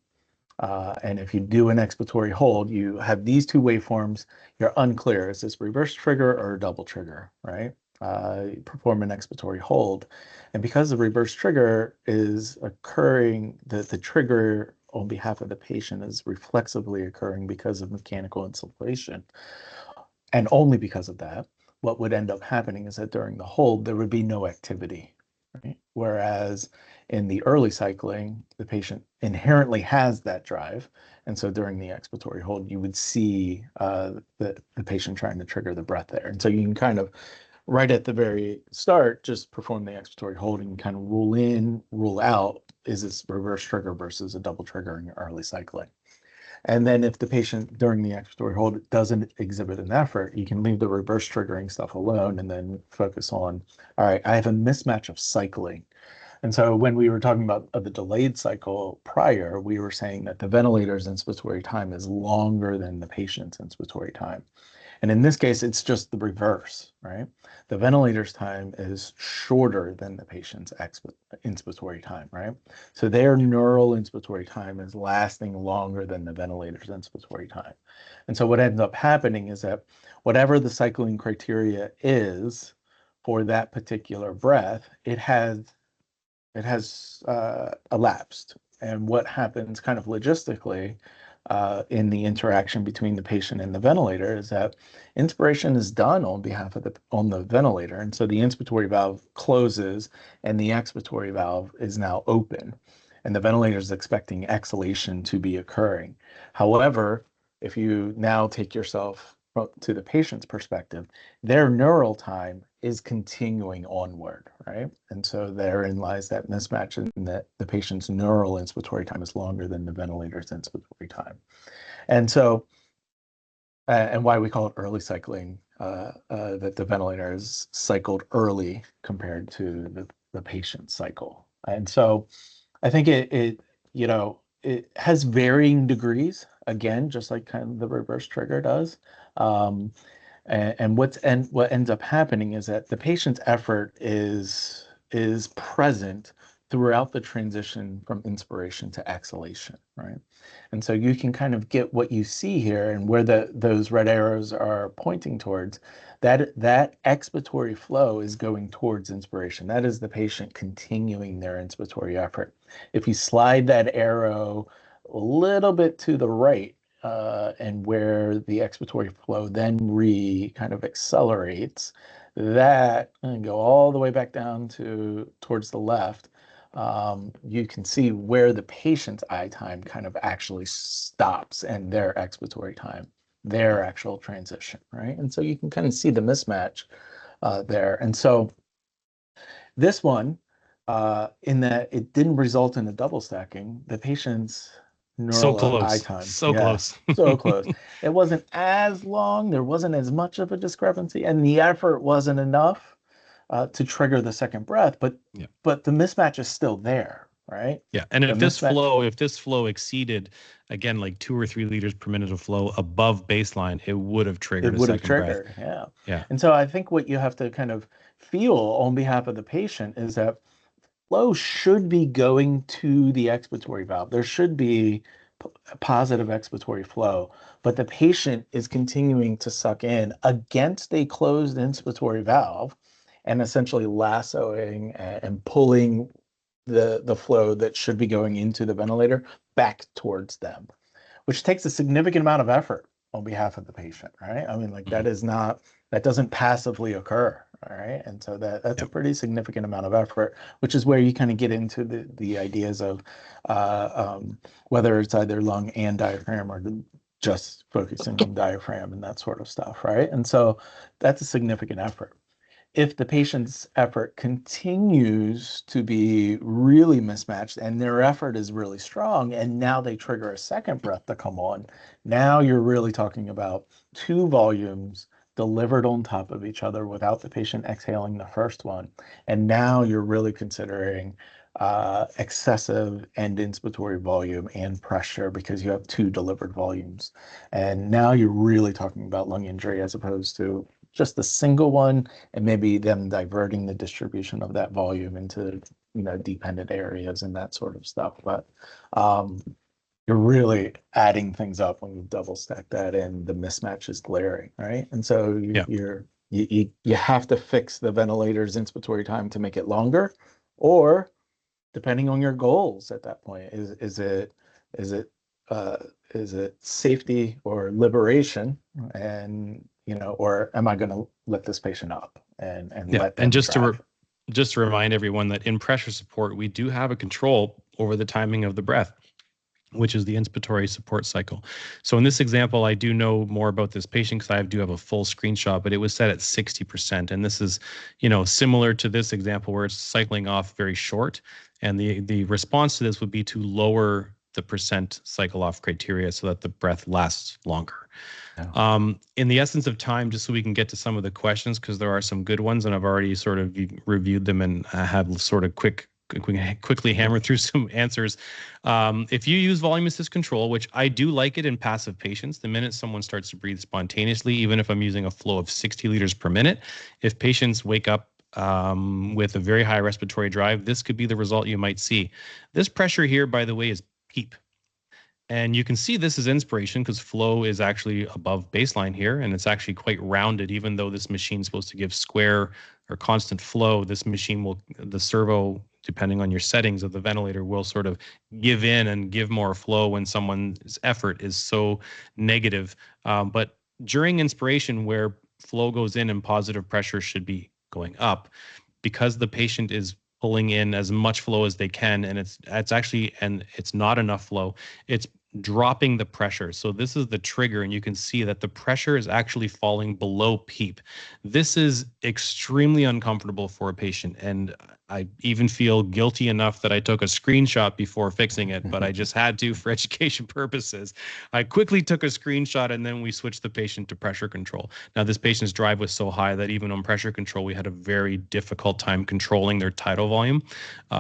And if you do an expiratory hold, you have these two waveforms. You're unclear. Is this reverse trigger or double trigger, right? You perform an expiratory hold. And because the reverse trigger is occurring, the trigger on behalf of the patient is reflexively occurring because of mechanical insulation. And only because of that, what would end up happening is that during the hold, there would be no activity, right? Whereas in the early cycling, the patient inherently has that drive. And so during the expiratory hold, you would see the patient trying to trigger the breath there. And so you can kind of, right at the very start, just perform the expiratory hold and kind of rule in, rule out, is this reverse trigger versus a double trigger in your early cycling. And then if the patient during the expiratory hold doesn't exhibit an effort, you can leave the reverse triggering stuff alone and then focus on, all right, I have a mismatch of cycling. And so when we were talking about the delayed cycle prior, we were saying that the ventilator's inspiratory time is longer than the patient's inspiratory time. And in this case, it's just the reverse, right? The ventilator's time is shorter than the patient's inspiratory time, right? So their neural inspiratory time is lasting longer than the ventilator's inspiratory time. And so what ends up happening is that whatever the cycling criteria is for that particular breath, it has elapsed. And what happens kind of logistically in the interaction between the patient and the ventilator is that inspiration is done on behalf of the ventilator, and so the inspiratory valve closes and the expiratory valve is now open, and the ventilator is expecting exhalation to be occurring. However, if you now take yourself to the patient's perspective, their neural time is continuing onward, right? And so therein lies that mismatch in that the patient's neural inspiratory time is longer than the ventilator's inspiratory time. And so, and why we call it early cycling, that the ventilator is cycled early compared to the patient's cycle. And so I think it has varying degrees, again, just like kind of the reverse trigger does. And what ends up happening is that the patient's effort is present throughout the transition from inspiration to exhalation, right? And so you can kind of get what you see here and where those red arrows are pointing towards, that expiratory flow is going towards inspiration. That is the patient continuing their inspiratory effort. If you slide that arrow a little bit to the right, and where the expiratory flow then kind of accelerates, that and go all the way back down towards the left, you can see where the patient's eye time kind of actually stops and their expiratory time, their actual transition, right? And so you can kind of see the mismatch there. And so this one, in that it didn't result in a double stacking, the patient's So neural eye close. time. So close. So close. It wasn't as long. There wasn't as much of a discrepancy, and the effort wasn't enough to trigger the second breath. But the mismatch is still there, right? Yeah, and if this flow exceeded, again, like 2 or 3 liters per minute of flow above baseline, it would have triggered a second breath. Yeah. And so I think what you have to kind of feel on behalf of the patient is that flow should be going to the expiratory valve. There should be positive expiratory flow, but the patient is continuing to suck in against a closed inspiratory valve and essentially lassoing and pulling the flow that should be going into the ventilator back towards them, which takes a significant amount of effort on behalf of the patient, right? I mean, like that doesn't passively occur, all right? And so that's a pretty significant amount of effort, which is where you kind of get into the ideas of whether it's either lung and diaphragm or just focusing on diaphragm and that sort of stuff, right? And so that's a significant effort. If the patient's effort continues to be really mismatched and their effort is really strong, and now they trigger a second breath to come on, now you're really talking about two volumes delivered on top of each other without the patient exhaling the first one. And now you're really considering excessive end inspiratory volume and pressure because you have two delivered volumes. And now you're really talking about lung injury as opposed to just a single one, and maybe them diverting the distribution of that volume into, dependent areas and that sort of stuff. But you're really adding things up when you double stack that, and the mismatch is glaring, right? And so you have to fix the ventilator's inspiratory time to make it longer, or depending on your goals at that point, is it safety or liberation, and or am I going to let this patient up and let them drive? Just to remind everyone that in pressure support, we do have a control over the timing of the breath, which is the inspiratory support cycle. So in this example, I do know more about this patient because I do have a full screenshot, but it was set at 60%. And this is, similar to this example where it's cycling off very short. And the response to this would be to lower the percent cycle off criteria so that the breath lasts longer. In the essence of time, just so we can get to some of the questions, because there are some good ones and I've already sort of reviewed them and I have sort of quickly hammer through some answers. If you use volume assist control, which I do like it in passive patients, the minute someone starts to breathe spontaneously, even if I'm using a flow of 60 liters per minute, if patients wake up with a very high respiratory drive, this could be the result you might see. This pressure here, by the way, is PEEP. And you can see this is inspiration because flow is actually above baseline here, and it's actually quite rounded. Even though this machine is supposed to give square or constant flow, this machine will, the servo, depending on your settings of the ventilator, will sort of give in and give more flow when someone's effort is so negative. But during inspiration, where flow goes in and positive pressure should be going up, because the patient is pulling in as much flow as they can, and it's not enough flow, it's dropping the pressure. So this is the trigger, and you can see that the pressure is actually falling below PEEP. This is extremely uncomfortable for a patient, and I even feel guilty enough that I took a screenshot before fixing it, but I just had to for education purposes. I quickly took a screenshot, and then we switched the patient to pressure control. Now, this patient's drive was so high that even on pressure control, we had a very difficult time controlling their tidal volume.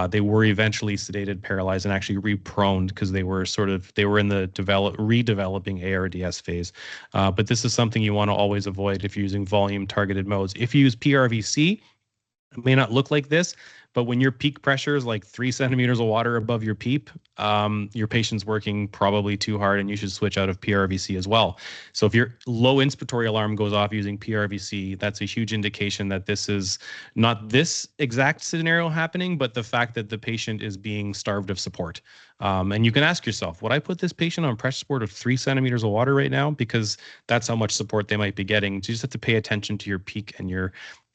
They were eventually sedated, paralyzed, and actually reproned because they were in the redeveloping ARDS phase. But this is something you want to always avoid if you're using volume targeted modes. If you use PRVC, it may not look like this, but when your peak pressure is like 3 centimeters of water above your PEEP, your patient's working probably too hard, and you should switch out of PRVC as well. So if your low inspiratory alarm goes off using PRVC, that's a huge indication that this is not this exact scenario happening, but the fact that the patient is being starved of support. And you can ask yourself, would I put this patient on pressure support of 3 centimeters of water right now? Because that's how much support they might be getting. So you just have to pay attention to your peak and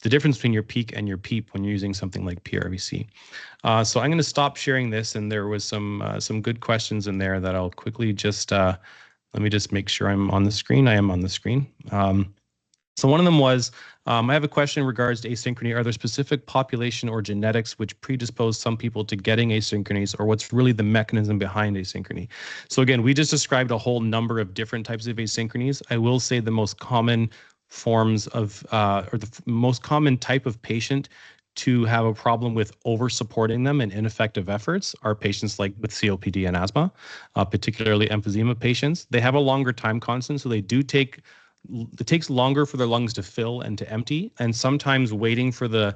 the difference between your peak and your PEEP when you're using something like PRVC. So I'm going to stop sharing this, and there was some good questions in there that I'll quickly just let me just make sure I'm on the screen. I am on the screen. So one of them was, I have a question in regards to asynchrony. Are there specific population or genetics which predispose some people to getting asynchronies, or what's really the mechanism behind asynchrony? So again, we just described a whole number of different types of asynchronies. I will say the most common forms of, or the most common type of patient to have a problem with over supporting them and ineffective efforts are patients like with COPD and asthma, particularly emphysema patients. They have a longer time constant, so they do take takes longer for their lungs to fill and to empty, and sometimes waiting for the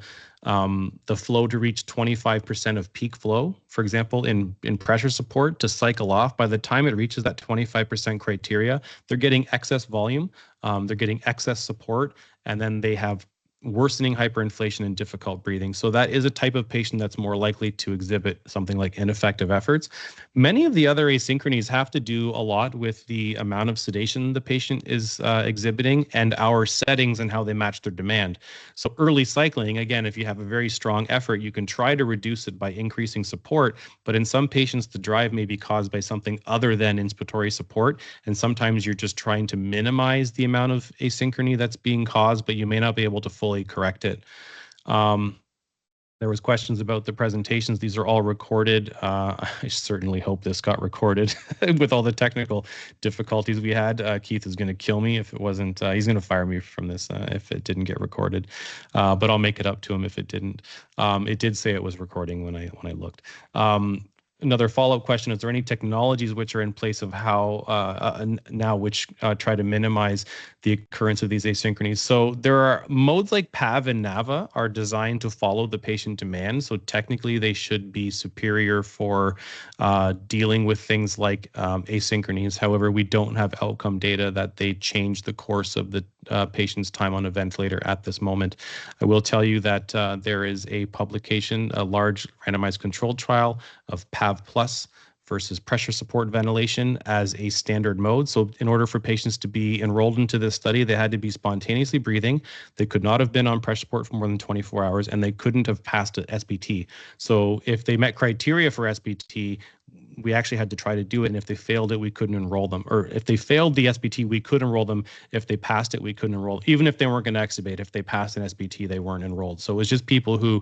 flow to reach 25% of peak flow, for example, in pressure support to cycle off. By the time it reaches that 25% criteria, they're getting excess volume, they're getting excess support, and then they have worsening hyperinflation and difficult breathing. So that is a type of patient that's more likely to exhibit something like ineffective efforts. Many of the other asynchronies have to do a lot with the amount of sedation the patient is exhibiting and our settings and how they match their demand. So early cycling, again, if you have a very strong effort, you can try to reduce it by increasing support, but in some patients, the drive may be caused by something other than inspiratory support, and sometimes you're just trying to minimize the amount of asynchrony that's being caused, but you may not be able to fully correct it. There was questions about the presentations. These are all recorded. I certainly hope this got recorded with all the technical difficulties we had. Keith is going to kill me if it wasn't. He's going to fire me from this if it didn't get recorded. But I'll make it up to him if it didn't. It did say it was recording when I looked. Another follow-up question, is there any technologies which are in place of how now which try to minimize the occurrence of these asynchronies? So there are modes like PAV and NAVA are designed to follow the patient demand. So technically they should be superior for dealing with things like asynchronies. However, we don't have outcome data that they change the course of the patient's time on a ventilator at this moment. I will tell you that there is a publication, a large randomized controlled trial of PAV plus versus pressure support ventilation as a standard mode. So in order for patients to be enrolled into this study, they had to be spontaneously breathing. They could not have been on pressure support for more than 24 hours, and they couldn't have passed an SBT. So if they met criteria for SBT, we actually had to try to do it. And if they failed it, we couldn't enroll them. Or if they failed the SBT, we could enroll them. If they passed it, we couldn't enroll. Even if they weren't going to extubate, if they passed an SBT, they weren't enrolled. So it was just people who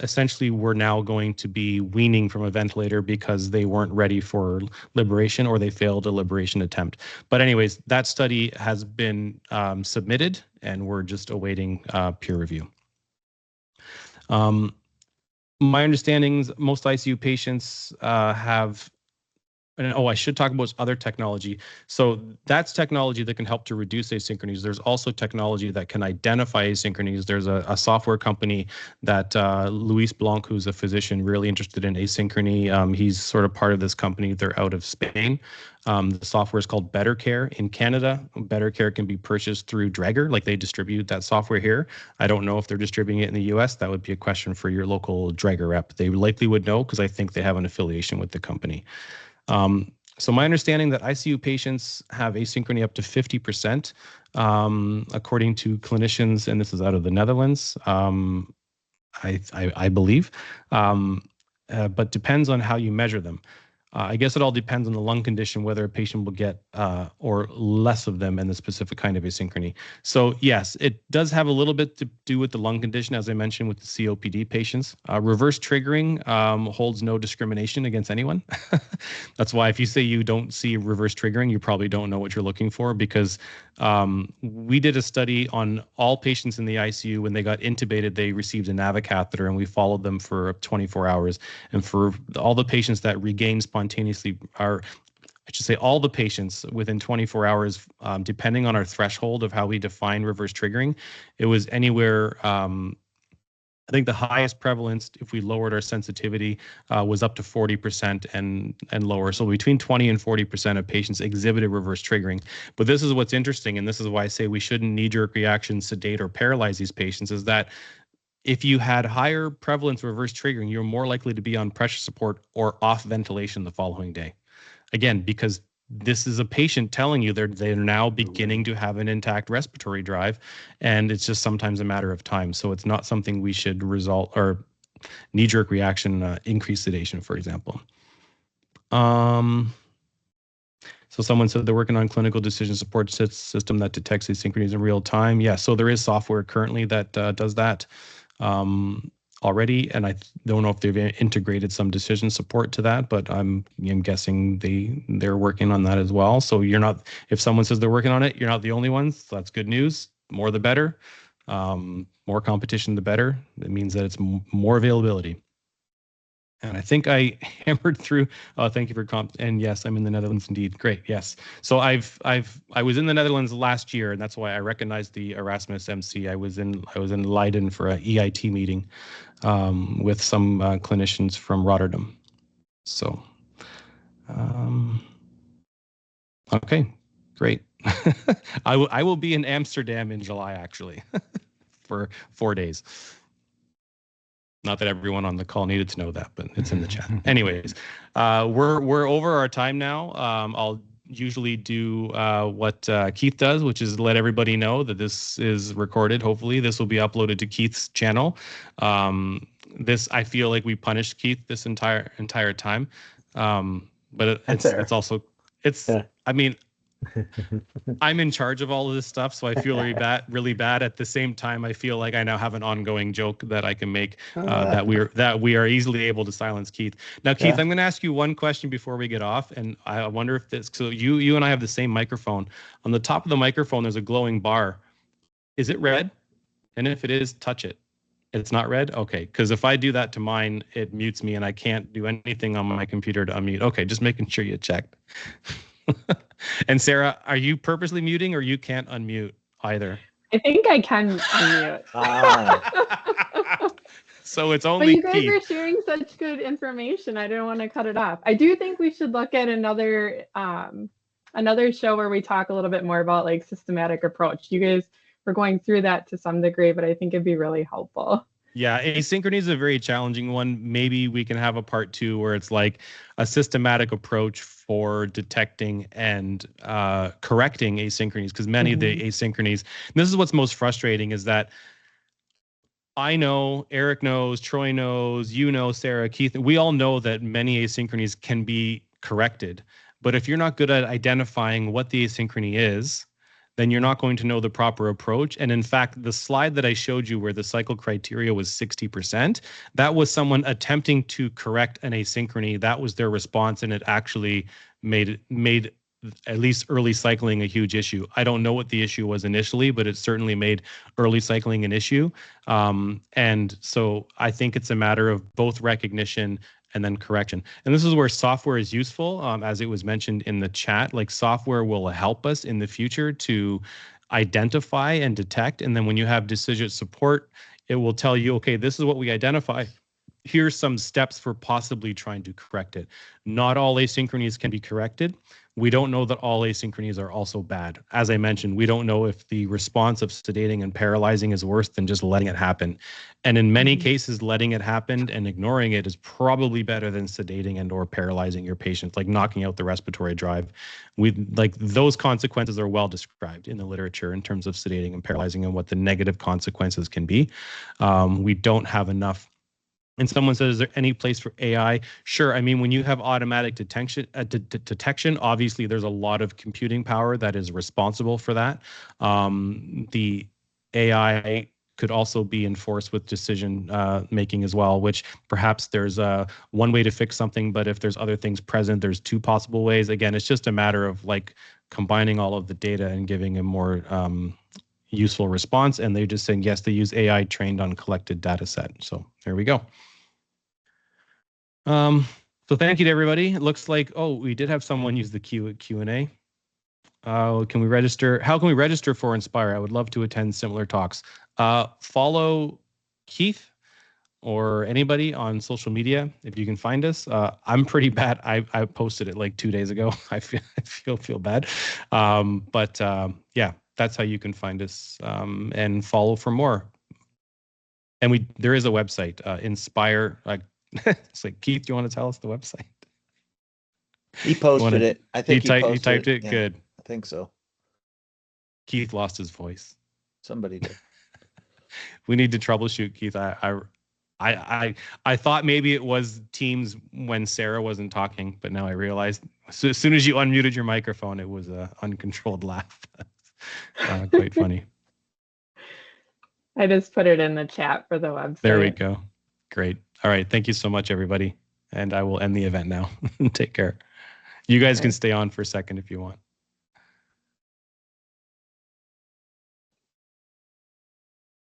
essentially were now going to be weaning from a ventilator because they weren't ready for liberation or they failed a liberation attempt. But anyways, that study has been submitted and we're just awaiting peer review. My understanding is most ICU patients have, and I should talk about other technology. So that's technology that can help to reduce asynchronies. There's also technology that can identify asynchronies. There's a software company that Luis Blanc, who's a physician really interested in asynchrony. He's sort of part of this company. They're out of Spain. The software is called Better Care in Canada. Better Care can be purchased through Draeger, like they distribute that software here. I don't know if they're distributing it in the US. That would be a question for your local Draeger rep. They likely would know because I think they have an affiliation with the company. So my understanding that ICU patients have asynchrony up to 50%, according to clinicians, and this is out of the Netherlands, I believe, but depends on how you measure them. I guess it all depends on the lung condition, whether a patient will get or less of them in the specific kind of asynchrony. So yes, it does have a little bit to do with the lung condition, as I mentioned with the COPD patients. Reverse triggering holds no discrimination against anyone. That's why if you say you don't see reverse triggering, you probably don't know what you're looking for, because we did a study on all patients in the ICU. When they got intubated, they received a NAVA catheter, and we followed them for 24 hours. And for all the patients that regained spontaneously, I should say all the patients within 24 hours, depending on our threshold of how we define reverse triggering, it was anywhere, I think the highest prevalence, if we lowered our sensitivity, was up to 40% and lower. So between 20 and 40% of patients exhibited reverse triggering. But this is what's interesting, and this is why I say we shouldn't knee-jerk reaction sedate or paralyze these patients, is that if you had higher prevalence reverse triggering, you're more likely to be on pressure support or off ventilation the following day. Again, because this is a patient telling you they're now beginning to have an intact respiratory drive, and it's just sometimes a matter of time. So it's not something we should result or knee-jerk reaction increase sedation, for example. So someone said they're working on clinical decision support system that detects asynchronies in real time. Yeah, so there is software currently that does that already, and I don't know if they've integrated some decision support to that, but I'm guessing they're working on that as well. So you're not, if someone says they're working on it, you're not the only ones. So that's good news. More the better. More competition the better. That means that it's more availability. And I think I hammered through. Oh, thank you for comp. And yes, I'm in the Netherlands indeed. Great. Yes. So I was in the Netherlands last year, and that's why I recognized the Erasmus MC. I was in Leiden for an EIT meeting with some clinicians from Rotterdam. So, okay, great. I will be in Amsterdam in July actually for 4 days. Not that everyone on the call needed to know that, but it's in the chat. Anyways, we're over our time now. I'll usually do what Keith does, which is let everybody know that this is recorded. Hopefully, this will be uploaded to Keith's channel. I feel like we punished Keith this entire time, but it's also yeah. I mean, I'm in charge of all of this stuff, so I feel really bad. At the same time, I feel like I now have an ongoing joke that I can make that we are easily able to silence Keith. Now, Keith, I'm going to ask you one question before we get off, and I wonder if this. So you and I have the same microphone. On the top of the microphone, there's a glowing bar. Is it red? And if it is, touch it. It's not red? Okay, because if I do that to mine, it mutes me, and I can't do anything on my computer to unmute. Okay, just making sure you checked. And Sarah, are you purposely muting or you can't unmute either? I think I can unmute. So it's only But you guys are sharing such good information. I don't want to cut it off. I do think we should look at another show where we talk a little bit more about like systematic approach. You guys were going through that to some degree, but I think it'd be really helpful. Yeah, asynchrony is a very challenging one. Maybe we can have a part 2 where it's like a systematic approach for detecting and correcting asynchronies, because many of the asynchronies, and this is what's most frustrating, is that I know, Eric knows, Troy knows, you know, Sarah, Keith, we all know that many asynchronies can be corrected. But if you're not good at identifying what the asynchrony is, then you're not going to know the proper approach. And in fact, the slide that I showed you where the cycle criteria was 60%, that was someone attempting to correct an asynchrony. That was their response, and it actually made at least early cycling a huge issue. I don't know what the issue was initially, but it certainly made early cycling an issue. And so I think it's a matter of both recognition and then correction. And this is where software is useful, as it was mentioned in the chat. Like, software will help us in the future to identify and detect. And then when you have decision support, it will tell you, okay, this is what we identify. Here's some steps for possibly trying to correct it. Not all asynchronies can be corrected. We don't know that all asynchronies are also bad. As I mentioned, we don't know if the response of sedating and paralyzing is worse than just letting it happen. And in many cases, letting it happen and ignoring it is probably better than sedating and or paralyzing your patient, like knocking out the respiratory drive. Those consequences are well described in the literature in terms of sedating and paralyzing and what the negative consequences can be. We don't have enough. And someone says, is there any place for AI? Sure. I mean, when you have automatic detection, obviously there's a lot of computing power that is responsible for that. The AI could also be enforced with decision making as well, which perhaps there's one way to fix something, but if there's other things present, there's 2 possible ways. Again, it's just a matter of like combining all of the data and giving a more useful response. And they're just saying, yes, they use AI trained on collected data set. So there we go. So thank you to everybody. It looks like, we did have someone use the Q&A. Can we register? How can we register for Inspire? I would love to attend similar talks. Follow Keith or anybody on social media if you can find us. I'm pretty bad. I posted it like 2 days ago. I feel bad. Yeah, that's how you can find us and follow for more. And there is a website, Inspire. It's like, Keith, do you want to tell us the website? He posted it. I think he typed it. Yeah, good. I think so. Keith lost his voice. Somebody did. We need to troubleshoot, Keith. I thought maybe it was Teams when Sarah wasn't talking, but now I realized as soon as you unmuted your microphone, it was an uncontrolled laugh. Quite funny. I just put it in the chat for the website. There we go. Great. All right. Thank you so much, everybody. And I will end the event now. Take care. You guys can stay on for a second if you want.